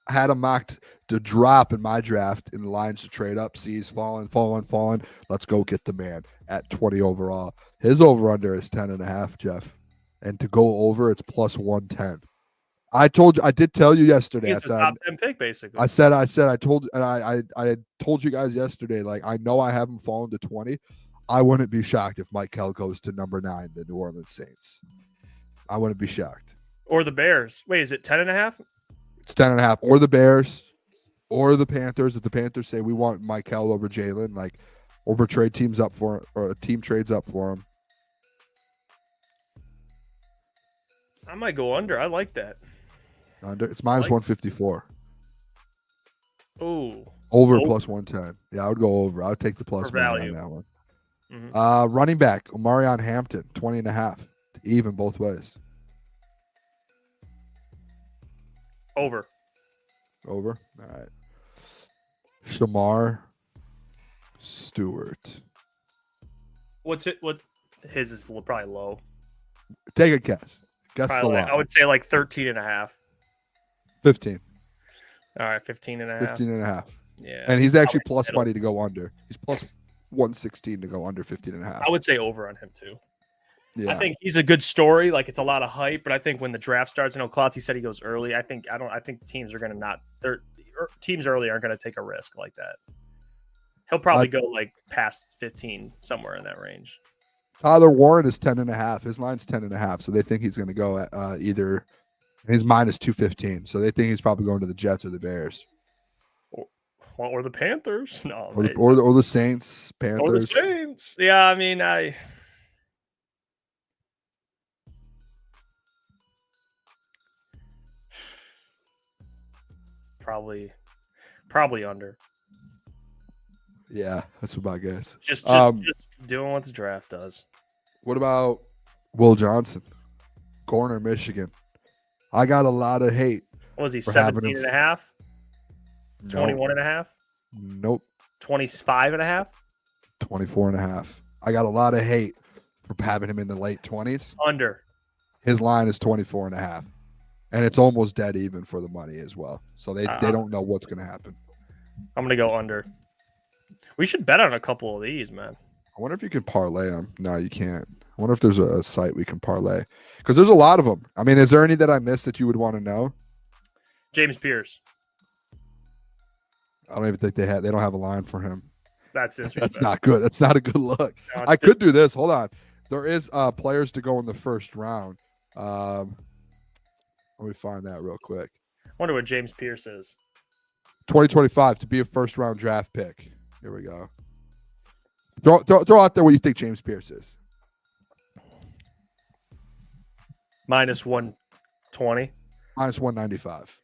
I had him mocked to drop in my draft in the lines to trade up. Sees falling. Let's go get the man at 20 overall. His over-under is 10.5, Jeff. And to go over, it's plus 110. I did tell you yesterday. It's a top 10 pick, basically. I told you guys yesterday, like, I know I have him falling to 20. I wouldn't be shocked if Mike Kell goes to number 9, the New Orleans Saints. I wouldn't be shocked. Or the Bears. Wait, is it 10.5? It's 10.5. Or the Bears, or the Panthers. If the Panthers say we want Michael over Jaylen, like, over trade teams up for, or a team trades up for him. I might go under. I like that. Under. It's minus 154. Oh. Over plus 110. Yeah, I would go over. I would take the plus For money value. on that one. Mm-hmm. Running back, Omarion Hampton, 20.5. Even both ways. Over. Over. All right. Shamar Stewart. What's it? What his is probably low. Take a guess. Guess Probably the like, line. I would say like 13.5. 15. All right, 15.5. 15.5. Yeah. And he's actually plus middle. money to go under. He's plus 116 to go under 15.5. I would say over on him too. Yeah. I think he's a good story. Like, it's a lot of hype, but I think when the draft starts, I know Klotz, he said he goes early. I think the teams are going to not. Teams early aren't going to take a risk like that. He'll probably go like past 15, somewhere in that range. Tyler Warren is 10.5. His line's 10.5. So they think he's going to go at either. His minus 215. So they think he's probably going to the Jets or the Bears. Or the Panthers. No. Or the Saints, Panthers. Or the Saints. Yeah, I mean, probably under. Yeah, that's what I guess. Just doing what the draft does. What about Will Johnson? Corner, Michigan. I got a lot of hate. What was he, for having him. 17.5? 21.5? Nope. 25.5? 24.5. I got a lot of hate for having him in the late 20s. Under. His line is 24.5. And it's almost dead even for the money as well. So they don't know what's going to happen. I'm going to go under. We should bet on a couple of these, man. I wonder if you can parlay them. No, you can't. I wonder if there's a site we can parlay. Because there's a lot of them. I mean, is there any that I missed that you would want to know? James Pierce. I don't even think they don't have a line for him. That's not good. That's not a good look. No, I could do this. Hold on. There is players to go in the first round. Let me find that real quick. I wonder what James Pierce is. 2025 to be a first round draft pick. Here we go. Throw out there what you think James Pierce is. Minus 120. Minus 195.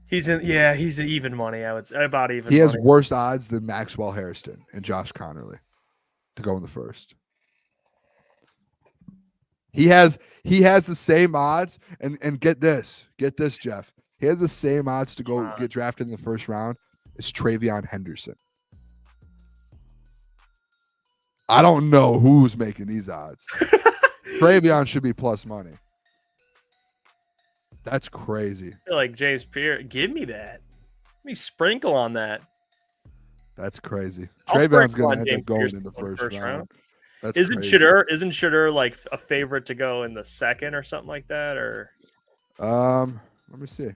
He's even money. I would say about even. He has money. worse odds than Maxwell Hairston and Josh Connerly to go in the first. He has the same odds, and get this, Jeff. He has the same odds to go get drafted in the first round as Travion Henderson. I don't know who's making these odds. Travion should be plus money. That's crazy. I feel like James Pierce, give me that. Let me sprinkle on that. That's crazy. I'll Travion's sprinkle going on to end James up going Pierce in the in the first round. That's Isn't crazy. Shedeur like a favorite to go in the second or something like that? Or let me see.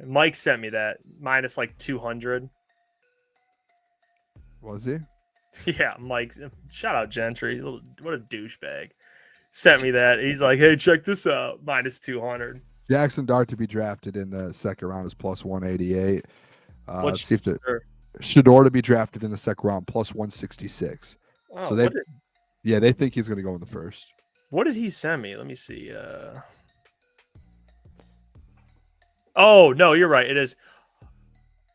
Mike sent me that minus like 200. Was he? Yeah, Mike. Shout out Gentry. What a douchebag. Sent me that. He's like, hey, check this out. Minus 200. Jackson Dart to be drafted in the second round is plus 188. Let's see if Shedeur to be drafted in the second round plus 166. Oh, so they think he's going to go in the first. What did he send me? Let me see. Oh no, you're right. It is.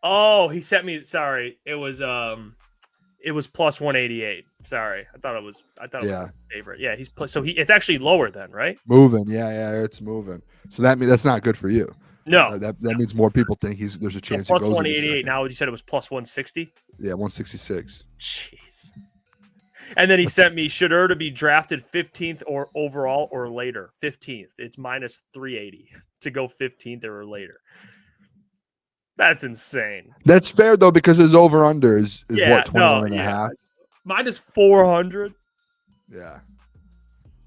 Oh, he sent me. Sorry, it was plus 188. Sorry, I thought it was a favorite. Yeah, he's plus. So it's actually lower then, right? Moving, yeah, it's moving. So that's not good for you. No, that means more people think there's a chance he plus goes 188. Now you said it was plus 160. Yeah, 166. Jeez. And then he sent me Shedeur to be drafted 15th or overall or later. 15th. It's minus 380 to go 15th or later. That's insane. That's fair though, because his over under is what, 21 and a half. Minus 400. Yeah.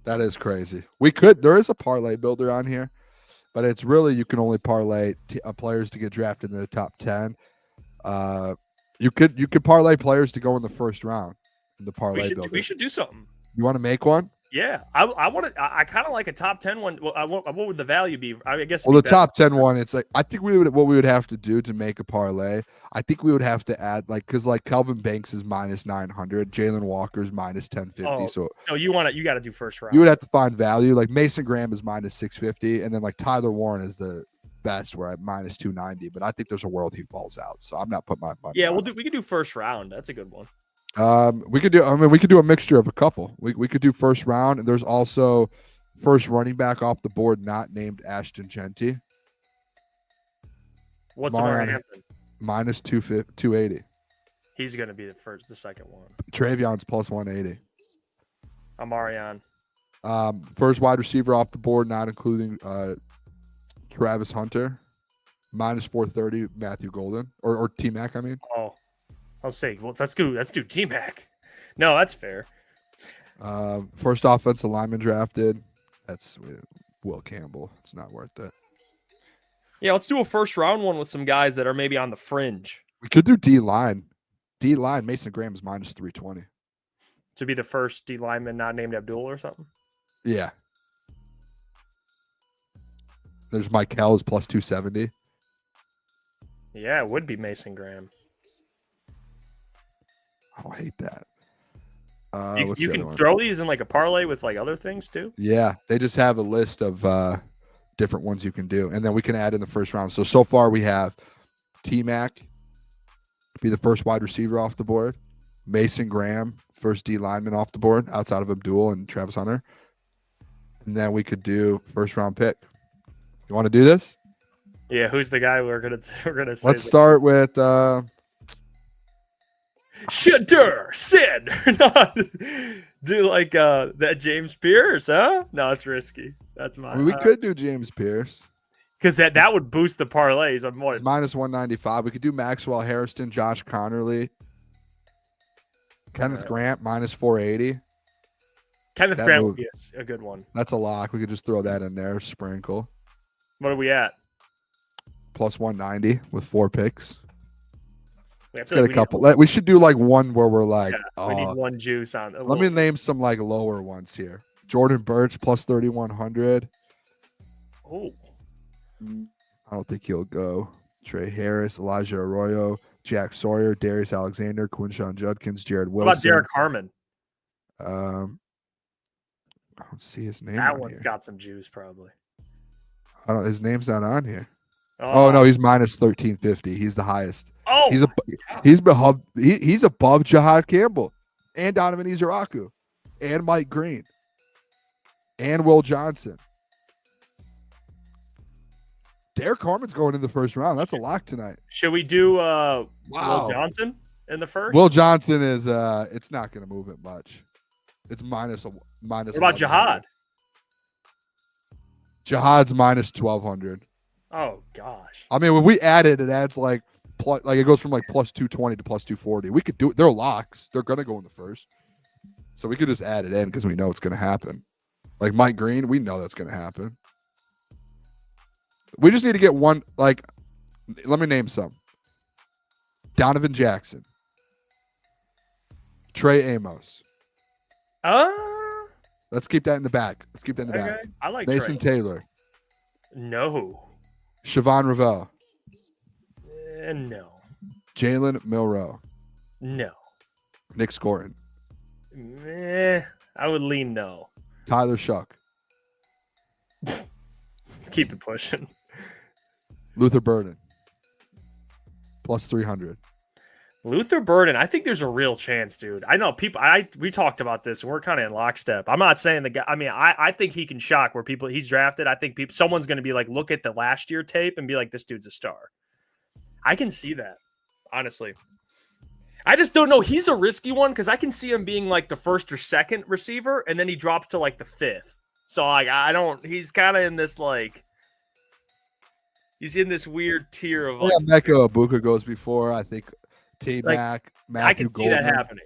That is crazy. There is a parlay builder on here, but it's really, you can only parlay players to get drafted in the top 10. You could parlay players to go in the first round in the parlay builder. We should do something. You want to make one? Yeah, I want to. I kind of like a top 10 one. Well, what would the value be? I guess. Well, the top 10 one, it's like I think what we would have to do to make a parlay. I think we would have to add because Kelvin Banks is minus 900, Jalen Walker's minus 1050. Oh, so you got to do first round. You would have to find value. Like Mason Graham is minus 650, and then like Tyler Warren is the best, where at minus 290. But I think there's a world he falls out, so I'm not putting my money. Yeah, we could do first round. That's a good one. We could do a mixture of a couple. We could do first round, and there's also first running back off the board not named Ashton Gentry. What's Amari Hampton? Minus 280. He's going to be the second one. Travion's plus 180. Amarion. First wide receiver off the board, not including Travis Hunter. Minus 430, Matthew Golden or T-Mac, I mean. Oh. I'll say, well, let's do T-Mac. No, that's fair. First offensive lineman drafted. That's Will Campbell. It's not worth it. Yeah, let's do a first round one with some guys that are maybe on the fringe. We could do D-line. D-line, Mason Graham is minus 320. To be the first D lineman not named Abdul or something? Yeah. There's Michael is plus 270. Yeah, it would be Mason Graham. Oh, I hate that. You can throw these in like a parlay with like other things too. Yeah, they just have a list of different ones you can do, and then we can add in the first round. So far we have T-Mac be the first wide receiver off the board, Mason Graham first D lineman off the board outside of Abdul and Travis Hunter, and then we could do first round pick. You want to do this? Yeah, who's the guy we're gonna say? Let's start with. Shadur Sid. Do like that James Pierce, huh? No, it's risky. That's mine. We could do James Pierce because that would boost the parlays. It's minus 195. We could do Maxwell Harrison, Josh Connerly, Kenneth Grant minus 480. Kenneth Grant would be a good one. That's a lock. We could just throw that in there. Sprinkle. What are we at? Plus 190 with 4 picks. Let's get a couple. We should do like one where we're like, we need one juice on. Let me name some like lower ones here. Jordan Birch plus 3,100. Oh, I don't think he'll go. Trey Harris, Elijah Arroyo, Jack Sawyer, Darius Alexander, Quinshawn Judkins, Jared Wilson. What about Derek Harmon? I don't see his name. That one's got some juice, probably. I don't. His name's not on here. Oh no, he's minus 1,350. He's the highest. Oh, he's above Jahad Campbell and Donovan Izaraku and Mike Green and Will Johnson. Derek Harmon's going in the first round. That's a lock tonight. Should we do Will Johnson in the first? Will Johnson is it's not going to move it much. It's minus. What about Jahad? Jahad's minus 1,200. Oh gosh. I mean, when we add it, it adds like it goes from like plus 220 to plus 240. We could do it. They're locks. They're gonna go in the first, so we could just add it in because we know it's gonna happen. Like Mike Green, we know that's gonna happen. We just need to get one. Like, let me name some. Donovan Jackson, Trey Amos. Let's keep that in the back. Back. I like Mason Trey. Taylor. No. Siobhan Ravel. No. Jaylen Milroe. No. Nick Scorin. I would lean no. Tyler Shuck. Keep it pushing. Luther Burden. Plus 300. Luther Burden, I think there's a real chance, dude. I know people. We talked about this, and we're kind of in lockstep. I'm not saying the guy. I mean, I think he can shock where he's drafted. I think someone's going to be like, look at the last year tape and be like, this dude's a star. I can see that, honestly. I just don't know. He's a risky one because I can see him being like the first or second receiver, and then he drops to like the fifth. So like, I don't. He's kind of in this like. He's in this weird tier of like. Yeah, Mecca Ibuka goes before. I think. T-Mac, Matthew I can see Golden. that happening.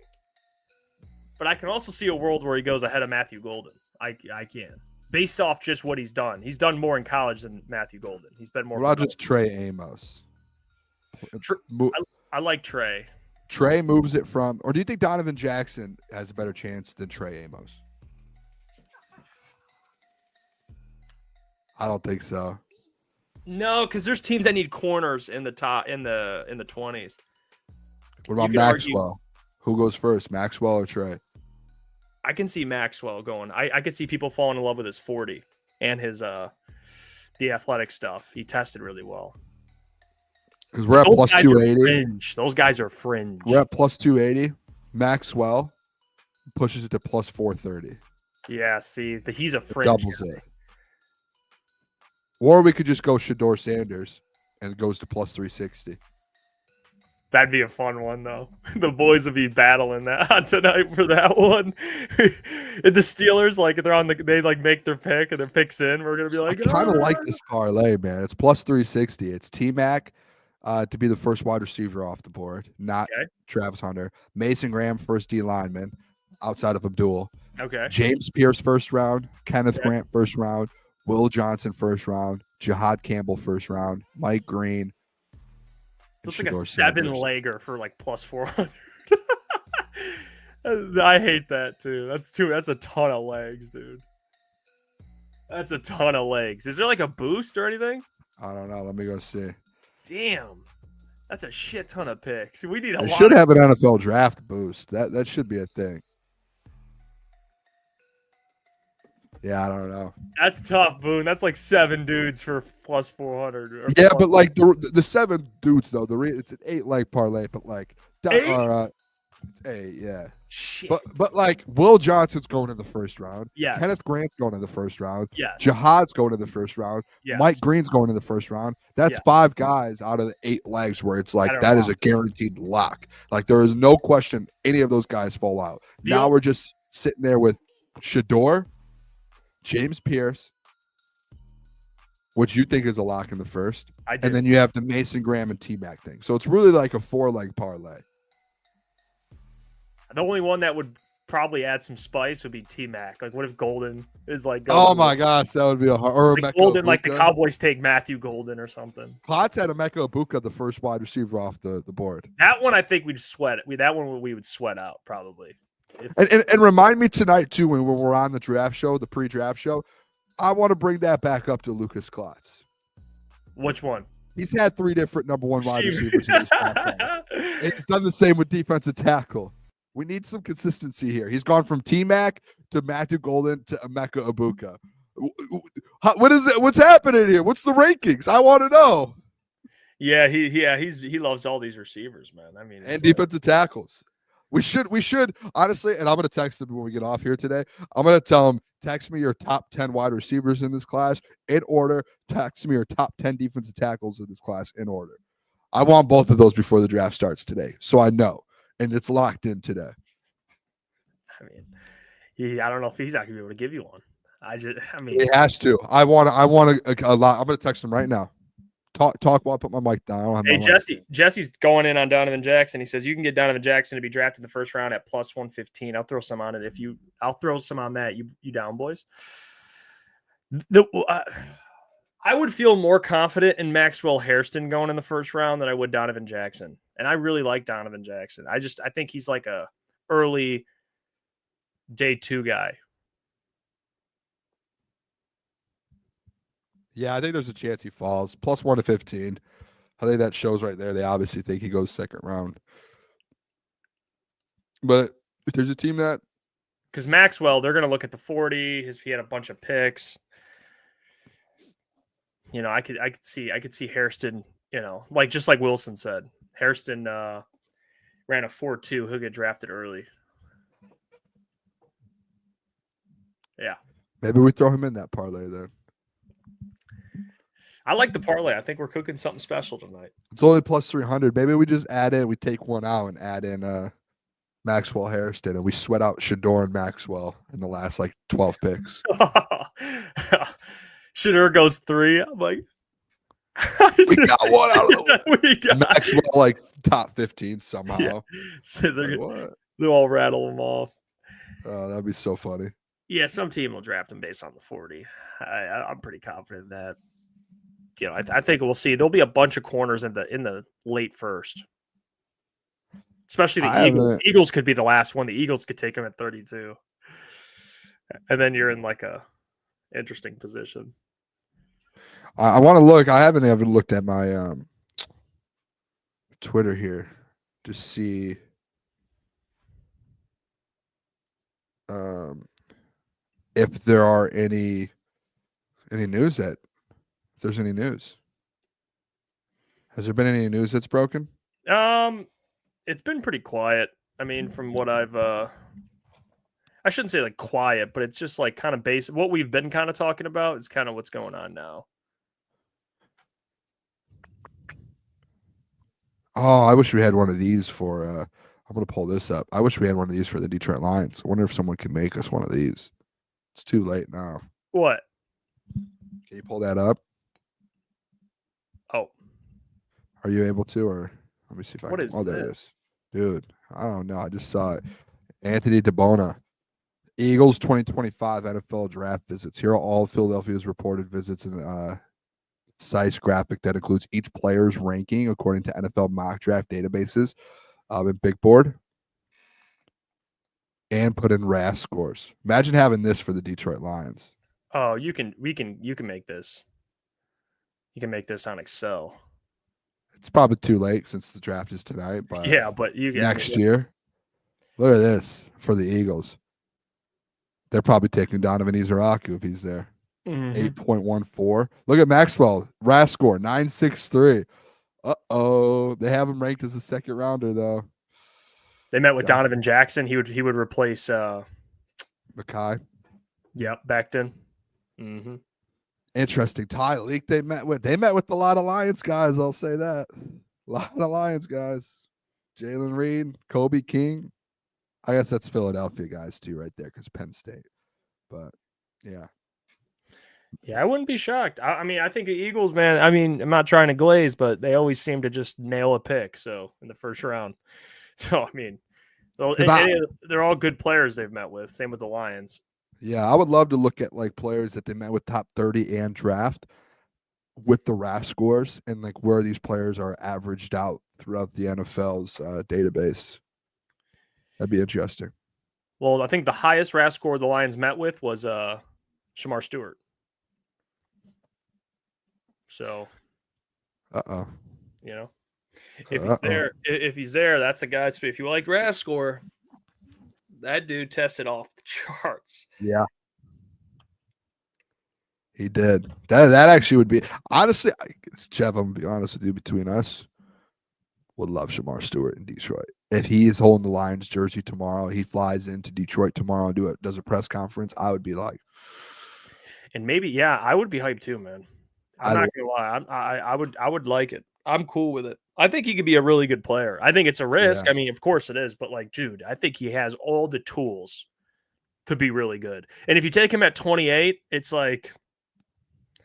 But I can also see a world where he goes ahead of Matthew Golden. I can. Based off just what he's done. He's done more in college than Matthew Golden. He's been more. What about just Trey Amos? I like Trey. Trey moves it from, or do you think Donovan Jackson has a better chance than Trey Amos? I don't think so. No, because there's teams that need corners in the top in the 20s. What about You could argue- Maxwell? Who goes first, Maxwell or Trey? I can see Maxwell going. I could see people falling in love with his 40 and his the athletic stuff. He tested really well. Because we're at Those plus guys are 280. fringe. Those guys are fringe. We're at plus 280. Maxwell pushes it to plus 430. Yeah, see, he's a fringe. Doubles guy. it. Or we could just go Shador Sanders and it goes to plus 360. That'd be a fun one, though. The boys would be battling that tonight for that one. And the Steelers, like, they're on they like make their pick and their picks in. We're gonna be like, I kind of like this parlay, man. It's plus 360. It's T-Mac to be the first wide receiver off the board, not Travis Hunter. Mason Graham, first D lineman outside of Abdul. Okay. James Pierce, first round. Kenneth Grant, first round. Will Johnson, first round. Jihad Campbell, first round. Mike Green. So it's and like a Shador Sanders. 7-legger for like plus 400. I hate that too. That's a ton of legs, dude. That's a ton of legs. Is there like a boost or anything? I don't know. Let me go see. Damn. That's a shit ton of picks. We need a They lot. should have an NFL draft boost. That should be a thing. Yeah, I don't know. That's tough, Boone. That's like 7 dudes for plus 400. or Yeah, plus- but like the 7 dudes though, it's an 8-leg parlay, but like Eight? it's 8, yeah. shit. But like Will Johnson's going in the first round. Yes. Kenneth Grant's going in the first round. Yes. Jihad's going in the first round. Yes. Mike Green's going in the first round. That's Yeah. 5 guys out of the 8 legs where it's like That are that is a locked. guaranteed lock. Like there is no question any of those guys fall out. The Now ol- we're just sitting there with Shador, James Pierce, which you think is a lock in the first, I did. and then you have the Mason Graham and T-Mac thing. So it's really like a 4-leg parlay. The only one that would probably add some spice would be T-Mac. Like, what if Golden is like? Oh my gosh, that would be a hard. Or Like Emeka Golden, like the Egbuka. Cowboys take Matthew Golden or something. Klotz had Emeka Egbuka, the first wide receiver off the board. That one, I think we'd sweat it. That one we would sweat out probably. And remind me tonight too when we're on the draft show, the pre-draft show. I want to bring that back up to Lukas Klotz. Which one? He's had 3 different number 1 wide receivers in his podcast. And he's done the same with defensive tackle. We need some consistency here. He's gone from T-Mac to Matthew Golden to Emeka Egbuka. What is it? What's happening here? What's the rankings? I want to know. Yeah, he loves all these receivers, man. I mean, And it's, defensive tackles. We should honestly, and I'm going to text him when we get off here today. I'm going to tell him, text me your top 10 wide receivers in this class in order. Text me your top 10 defensive tackles in this class in order. I want both of those before the draft starts today, so I know, and it's locked in today. I mean, I don't know if he's not gonna be able to give you one. I mean, He has to. I want a lot. I'm going to text him right now. Talk while I put my mic down. I don't have hey, my mic. Jesse's going in on Donovan Jackson. He says you can get Donovan Jackson to be drafted in the first round at plus 115. I'll throw some on it I'll throw some on that. You down, boys? I would feel more confident in Maxwell Hairston going in the first round than I would Donovan Jackson. And I really like Donovan Jackson. I think he's like a early day 2 guy. Yeah, I think there's a chance he falls. Plus 1 to 15. I think that shows right there. They obviously think he goes second round. But if there's a team that Because Maxwell, they're going to look at the 40. He had a bunch of picks. You know, I could see Hairston, you know, just like Wilson said. Hairston ran a 4.2. He'll get drafted early. Yeah. maybe we throw him in that parlay then. I like the parlay. I think we're cooking something special tonight. It's only plus 300. Maybe we just we take one out and add in Maxwell Hairston, and we sweat out Shador and Maxwell in the last 12 picks. Shador goes 3. I'm like, We got one out of the way. we got Maxwell top 15 somehow. Yeah. So What? they'll all rattle them off. Oh, that'd be so funny. Yeah, some team will draft him based on the 40. I'm pretty confident in that. You know, I think we'll see. There'll be a bunch of corners in the late first, especially the Eagles. Eagles could be the last one. The Eagles could take him at 32, and then you're in a interesting position. I want to look. I haven't ever looked at my Twitter here to see if there are any news if there's any news. Has there been any news that's broken? It's been pretty quiet. I mean, from what I've I shouldn't say like quiet, but it's just like kind of basic. What we've been kind of talking about is kind of what's going on now. Oh, I wish we had one of these for I'm gonna pull this up. I wish we had one of these for the Detroit Lions. I wonder if someone can make us one of these. It's too late now. What? Can you pull that up? Oh. Are you able to, or let me see if I What can. is Oh, there it this? is. Dude, I don't know. I just saw it. Anthony DeBona. Eagles 2025 NFL draft visits. Here are all Philadelphia's reported visits and concise graphic that includes each player's ranking according to NFL mock draft databases in Big Board, and put in RAS scores. Imagine having this for the Detroit Lions. Oh, you can make this. You can make this on Excel. It's probably too late since the draft is tonight, but Yeah, but you can next year. Look at this for the Eagles. They're probably taking Donovan Izaraku if he's there. 8.14. Look at Maxwell. RAS score 963. Uh-oh. They have him ranked as a second rounder, though. They met with Donovan Jackson. He would replace Mackay. Yep, Becton. Mm-hmm. Interesting. Ty Leak they met with a lot of Lions guys, I'll say that. A lot of Lions guys. Jalen Reed, Kobe King. I guess that's Philadelphia guys too, right there, because Penn State. But yeah. Yeah, I wouldn't be shocked. I mean, I think the Eagles, man, I mean, I'm not trying to glaze, but they always seem to just nail a pick. So in the first round. So, I mean, they're all good players they've met with. Same with the Lions. Yeah, I would love to look at like players that they met with top 30 and draft with the RAS scores and like where these players are averaged out throughout the NFL's database. That'd be interesting. Well, I think the highest RAS score the Lions met with was Shamar Stewart. So, you know, if he's there, that's a guy. If you like RAS score, that dude tested off the charts. Yeah, he did. That actually would be honestly, Jeff. I'm gonna be honest with you. Between us, would love Shamar Stewart in Detroit. If he is holding the Lions jersey tomorrow, he flies into Detroit tomorrow and does a press conference, I would be like, and maybe I would be hyped too, man. I'm not gonna lie. I would like it. I'm cool with it. I think he could be a really good player. I think it's a risk. Yeah. I mean, of course it is, but like, dude, I think he has all the tools to be really good. And if you take him at 28, it's like, I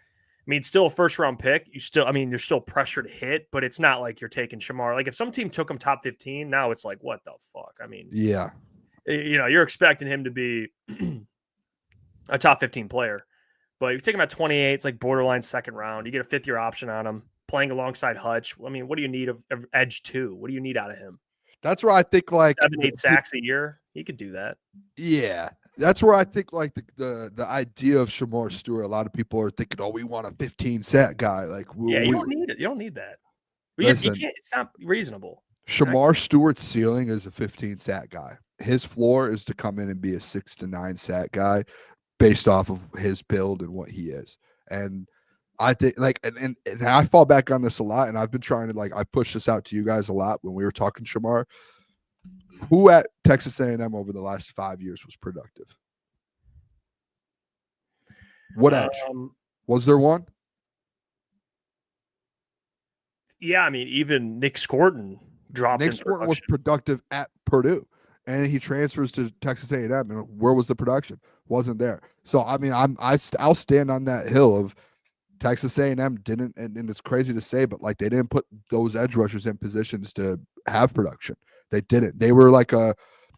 mean, still a first round pick. There's still pressure to hit, but it's not like you're taking Shamar. Like if some team took him top 15, now it's like, what the fuck? I mean, yeah, you're expecting him to be a top 15 player. But if you take him at 28, it's like borderline second round. You get a fifth-year option on him, playing alongside Hutch. I mean, what do you need of edge two? What do you need out of him? That's where I think like 7-8 sacks a year. He could do that. Yeah, that's where I think like the idea of Shamar Stewart. A lot of people are thinking, oh, we want a 15 sack guy. Like, you don't need it. You don't need that. Listen, you can't. It's not reasonable. Shamar Stewart's ceiling is a 15 sack guy. His floor is to come in and be a 6 to 9 sack guy, based off of his build and what he is. And I think like, and I fall back on this a lot. And I've been trying to I push this out to you guys a lot when we were talking Shamar. Who at Texas A&M over the last 5 years was productive? What edge? Was there one? Yeah. I mean, even Nick Scorton dropped. Nick Scorton was productive at Purdue. And he transfers to Texas A&M, and where was the production? Wasn't there. So I mean, I'll stand on that hill of Texas A&M didn't, and it's crazy to say, but like they didn't put those edge rushers in positions to have production. They didn't. They were like a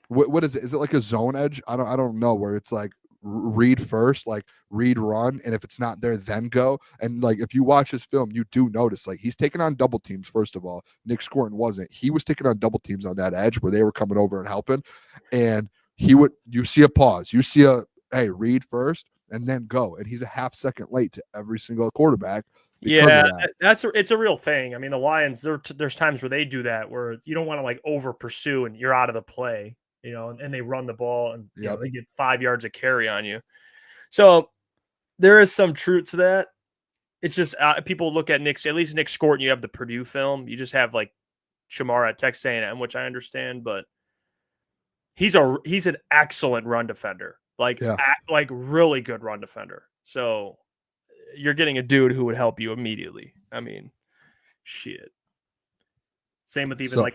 what is it? Is it like a zone edge? I don't know, where it's like read first, like read run, and if it's not there, then go. And like if you watch his film, you do notice like he's taking on double teams. First of all, Nick Scorton wasn't. He was taking on double teams on that edge where they were coming over and helping, and you see a pause, you see a read first, and then go. And he's a half second late to every single quarterback. Yeah, that. it's a real thing. I mean, the Lions, there's times where they do that where you don't want to like over pursue and you're out of the play, and they run the ball and they get 5 yards of carry on you. So there is some truth to that. It's just people look at at least Nick Scott, and you have the Purdue film. You just have like Shamar at Texas A&M, which I understand, but he's an excellent run defender, like really good run defender. So you're getting a dude who would help you immediately. I mean, shit. Same with even the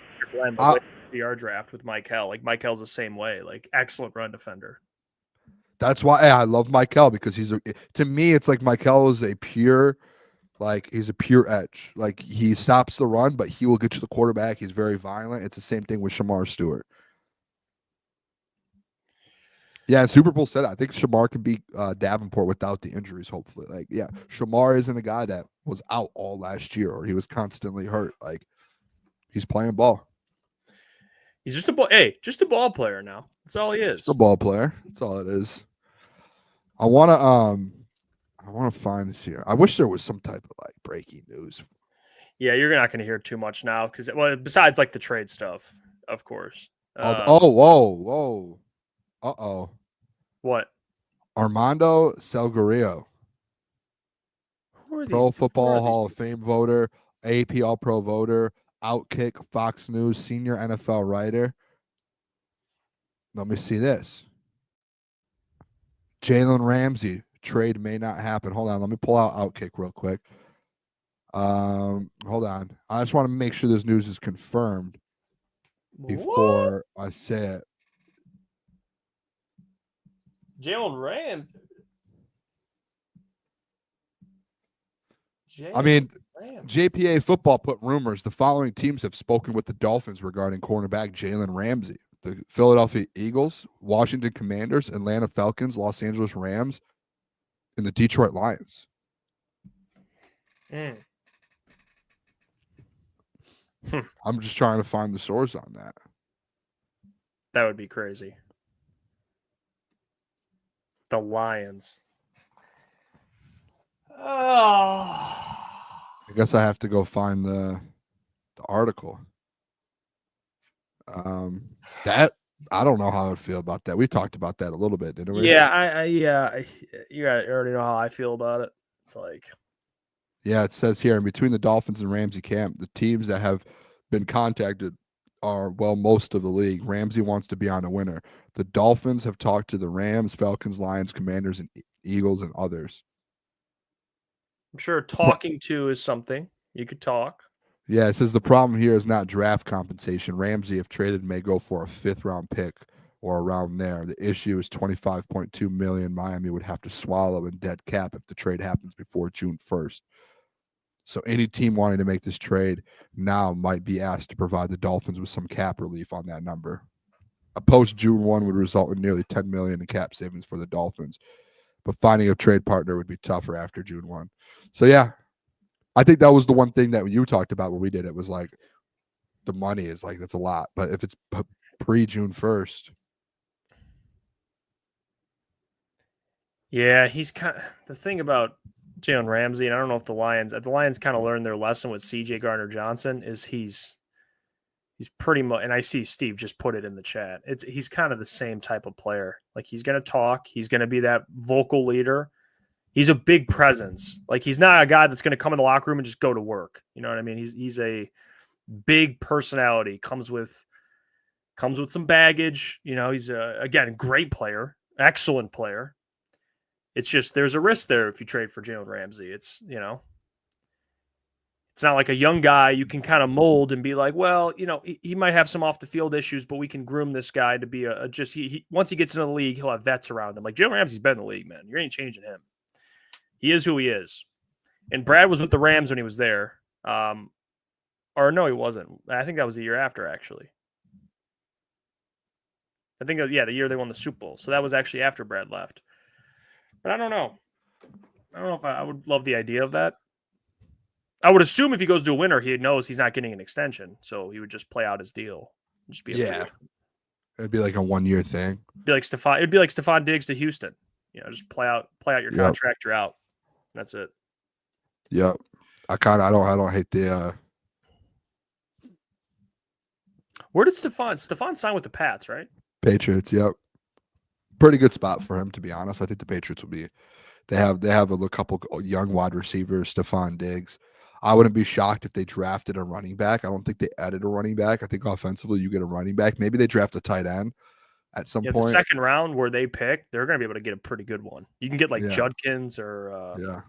draft with Michael. Like Michael's the same way. Like excellent run defender. That's why I love Michael, because to me, it's like Michael is he's a pure edge. Like he stops the run, but he will get to the quarterback. He's very violent. It's the same thing with Shamar Stewart. Yeah, and Super Bowl said I think Shamar can beat Davenport without the injuries, hopefully. Like, yeah, Shamar isn't a guy that was out all last year or he was constantly hurt. Like, he's playing ball. He's just a ball player now. That's all he is. Just a ball player. That's all it is. I wanna find this here. I wish there was some type of like breaking news. Yeah, you're not gonna hear too much now because besides like the trade stuff, of course. Whoa. Uh-oh. What? Armando Salguero. Who are these? Pro Football Hall of Fame voter, AP All-Pro voter, Outkick, Fox News, senior NFL writer. Let me see this. Jaylen Ramsay, trade may not happen. Hold on, let me pull out Outkick real quick. Hold on. I just want to make sure this news is confirmed before I say it. Jaylen Ramsay. JPA Football put rumors the following teams have spoken with the Dolphins regarding cornerback Jaylen Ramsay: the Philadelphia Eagles, Washington Commanders, Atlanta Falcons, Los Angeles Rams, and the Detroit Lions. I'm just trying to find the source on that. That would be crazy. The Lions. Oh. I guess I have to go find the article. That I don't know how I would feel about that. We talked about that a little bit, didn't we? Yeah, you already know how I feel about it. It's like, yeah, it says here in between the Dolphins and Ramsey camp, the teams that have been contacted are most of the league. Ramsey wants to be on a winner. The Dolphins have talked to the Rams, Falcons, Lions, Commanders, and Eagles, and others. I'm sure talking to is something you could talk. Yeah, it says the problem here is not draft compensation. Ramsey, if traded, may go for a 5th-round pick or around there. The issue is $25.2 million Miami would have to swallow in dead cap if the trade happens before June 1st. So any team wanting to make this trade now might be asked to provide the Dolphins with some cap relief on that number. A post-June 1 would result in nearly $10 million in cap savings for the Dolphins, but finding a trade partner would be tougher after June 1. So, yeah, I think that was the one thing that you talked about when we did it was like the money is like that's a lot. But if it's pre-June 1st. Yeah, he's kind of the thing about Jaylen Ramsay, and I don't know if the Lions kind of learned their lesson with CJ Gardner-Johnson, is he's pretty much, and I see Steve just put it in the chat. He's kind of the same type of player. Like he's going to talk. He's going to be that vocal leader. He's a big presence. Like he's not a guy that's going to come in the locker room and just go to work. You know what I mean? He's a big personality. Comes with some baggage. You know, he's again great player, excellent player. It's just there's a risk there if you trade for Jaylen Ramsay. It's it's not like a young guy you can kind of mold and be like, well, he might have some off the field issues, but we can groom this guy to be he once he gets into the league, he'll have vets around him. Like Jaylen Ramsay's been in the league, man. You ain't changing him. He is who he is. And Brad was with the Rams when he was there. Or no, he wasn't. I think that was the year after, actually. I think, the year they won the Super Bowl. So that was actually after Brad left. But I don't know. I don't know if I would love the idea of that. I would assume if he goes to a winner, he knows he's not getting an extension. So he would just play out his deal. Just be It'd be like a 1-year thing. It'd be like Stephon Diggs to Houston. Just play out your Yep. contract. You're out. That's it. Yep. I don't hate the Where did Stefan sign with the Pats, right? Patriots. Yep. Pretty good spot for him, to be honest. I think the Patriots will be. They have a couple young wide receivers, Stephon Diggs. I wouldn't be shocked if they drafted a running back. I don't think they added a running back. I think offensively you get a running back. Maybe they draft a tight end at some point. The second round where they pick, they're going to be able to get a pretty good one. You can get like Yeah. Judkins or Yeah.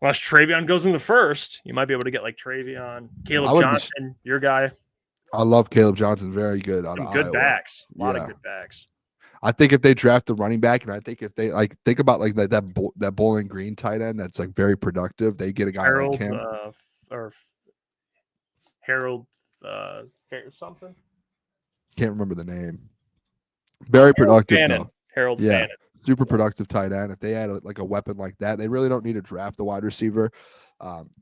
unless Travion goes in the first, you might be able to get like Travion, Caleb Johnson, your guy. I love Caleb Johnson. Very good. Some good Iowa. backs. A lot Yeah. of good backs. I think if they draft the running back, and I think if they think about like that Bowling Green tight end that's like very productive, they get a guy Harold like him. Harold something. Can't remember the name. Very productive though. Harold Yeah. Fannin. Super productive tight end. If they had a weapon like that, they really don't need to draft the wide receiver.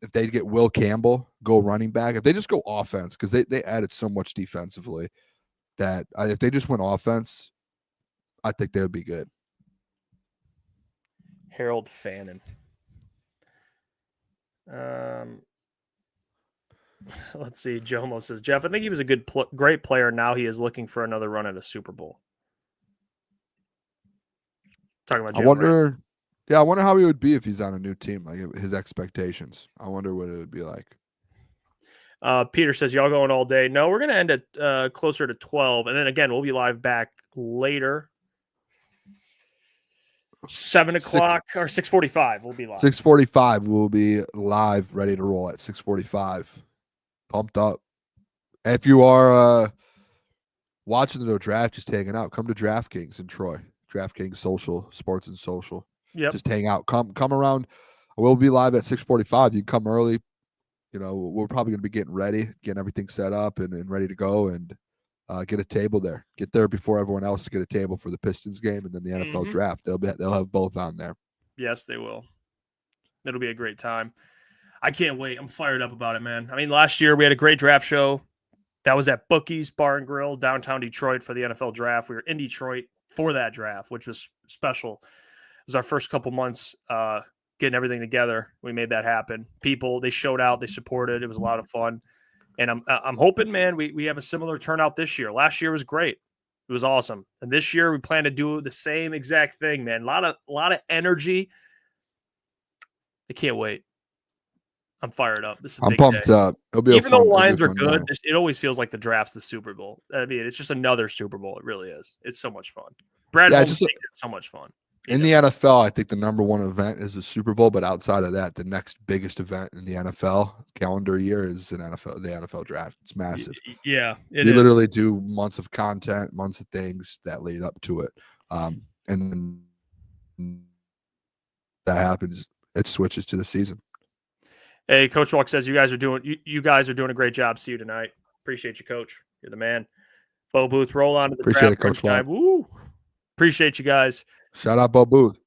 If they get Will Campbell, go running back. If they just go offense, because they added so much defensively that if they just went offense, I think they would be good. Harold Fannin. Let's see. Jomo says, Jeff, I think he was a great player. Now he is looking for another run at a Super Bowl. Talking about I wonder how he would be if he's on a new team, like his expectations. I wonder what it would be like. Peter says, y'all going all day? No, we're going to end at closer to 12. And then again, we'll be live back later. 7 o'clock or 6:45. We'll be live. 6:45. We'll be live, ready to roll at 6:45. Pumped up. If you are watching the draft, just hanging out, come to DraftKings in Troy. DraftKings social, sports and social. Yep. Just hang out. Come around. We'll be live at 6:45. You can come early. We're probably going to be getting ready, getting everything set up and ready to go, and get a table there. Get there before everyone else to get a table for the Pistons game and then the NFL draft. They'll have both on there. Yes, they will. It'll be a great time. I can't wait. I'm fired up about it, man. I mean, last year we had a great draft show. That was at Bookie's Bar and Grill, downtown Detroit for the NFL draft. We were in Detroit for that draft, which was special. It was our first couple months getting everything together. We made that happen. People, they showed out. They supported. It was a lot of fun. And I'm hoping, man, we have a similar turnout this year. Last year was great. It was awesome. And this year we plan to do the same exact thing, man. A lot of energy. I can't wait. I'm fired up. This is a big pumped day. up. It'll be Even though the Lions are day. good, it always feels like the draft's the Super Bowl. I mean, it's just another Super Bowl. It really is. It's so much fun. Brad Holmes makes it so much fun. In the NFL, I think the number one event is the Super Bowl, but outside of that, the next biggest event in the NFL calendar year is the NFL draft. It's massive. Yeah, we literally do months of content, months of things that lead up to it, and then that happens. It switches to the season. Hey, Coach Walk says you guys are doing a great job. See you tonight. Appreciate you, Coach. You're the man. Bo Booth, roll on to the Appreciate draft it, Coach time. Woo! Appreciate you guys. Shout out Bo Booth.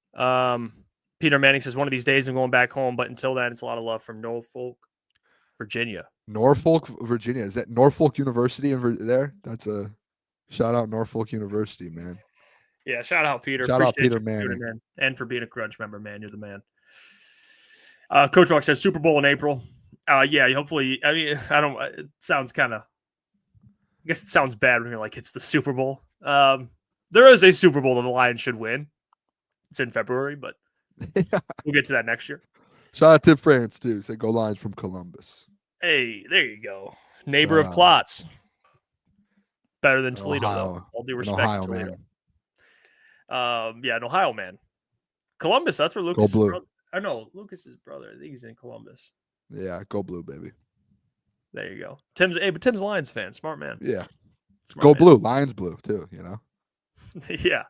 Peter Manning says one of these days I'm going back home, but until then, it's a lot of love from Norfolk, Virginia. Norfolk, Virginia. Is that Norfolk University there? That's a shout out Norfolk University, man. Yeah, shout out Peter. Shout out Appreciate Peter you, Manning. man. And for being a Grudge member, man. You're the man. Coach Walk says Super Bowl in April. Yeah, hopefully. I mean, it sounds kind of, I guess it sounds bad when you're like, it's the Super Bowl. There is a Super Bowl that the Lions should win. It's in February, but we'll get to that next year. Shout out to France, too. Say go Lions from Columbus. Hey, there you go. Neighbor of Klotz. Better than Toledo, Ohio. though. All due respect Ohio, to Toledo. man. Yeah, an Ohio man. Columbus, that's where Lucas Go blue. brother. I know Lucas's brother. I think he's in Columbus. Yeah, go blue, baby. There you go. Tim's a Lions fan. Smart man. Yeah. Smart Go man. blue. Lions blue, too, Yeah.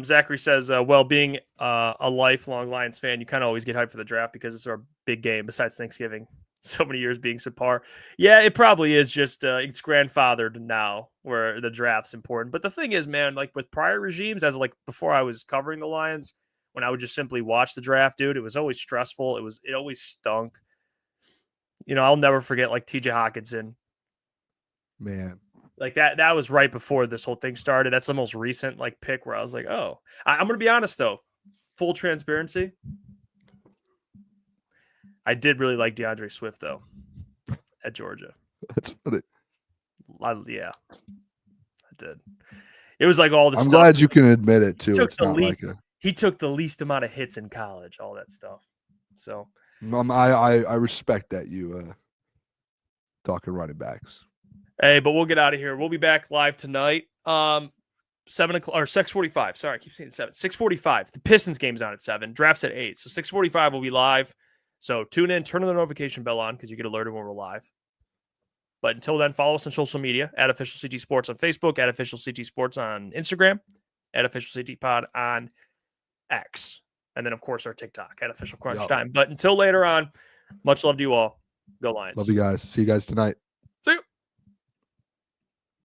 Zachary says, well, being a lifelong Lions fan, you kind of always get hyped for the draft because it's our big game besides Thanksgiving. So many years being subpar. Yeah, it probably is just it's grandfathered now where the draft's important. But the thing is, man, like with prior regimes, as like before I was covering the Lions, when I would just simply watch the draft, dude, it was always stressful. It always stunk. I'll never forget like TJ Hawkinson. Man. Like that was right before this whole thing started. That's the most recent like pick where I was like, oh, I'm going to be honest though. Full transparency. I did really like DeAndre Swift though at Georgia. That's funny. Yeah, I did. It was like all the I'm stuff. glad you can admit it too. Took It's the not least- like He took the least amount of hits in college, all that stuff. So I respect that you talking running backs. hey, but we'll get out of here. We'll be back live tonight. 7 o'clock or 6:45. Sorry, I keep saying 7. 6:45. The Pistons game's on at 7. Draft's at 8. So 6:45 will be live. So tune in, turn the notification bell on because you get alerted when we're live. But until then, follow us on social media at Official CT Sports on Facebook, at Official CT Sports on Instagram, at Official CT Pod on X. And then, of course, our TikTok at Official Crunch Time. But until later on, much love to you all. Go Lions. Love you guys. See you guys tonight.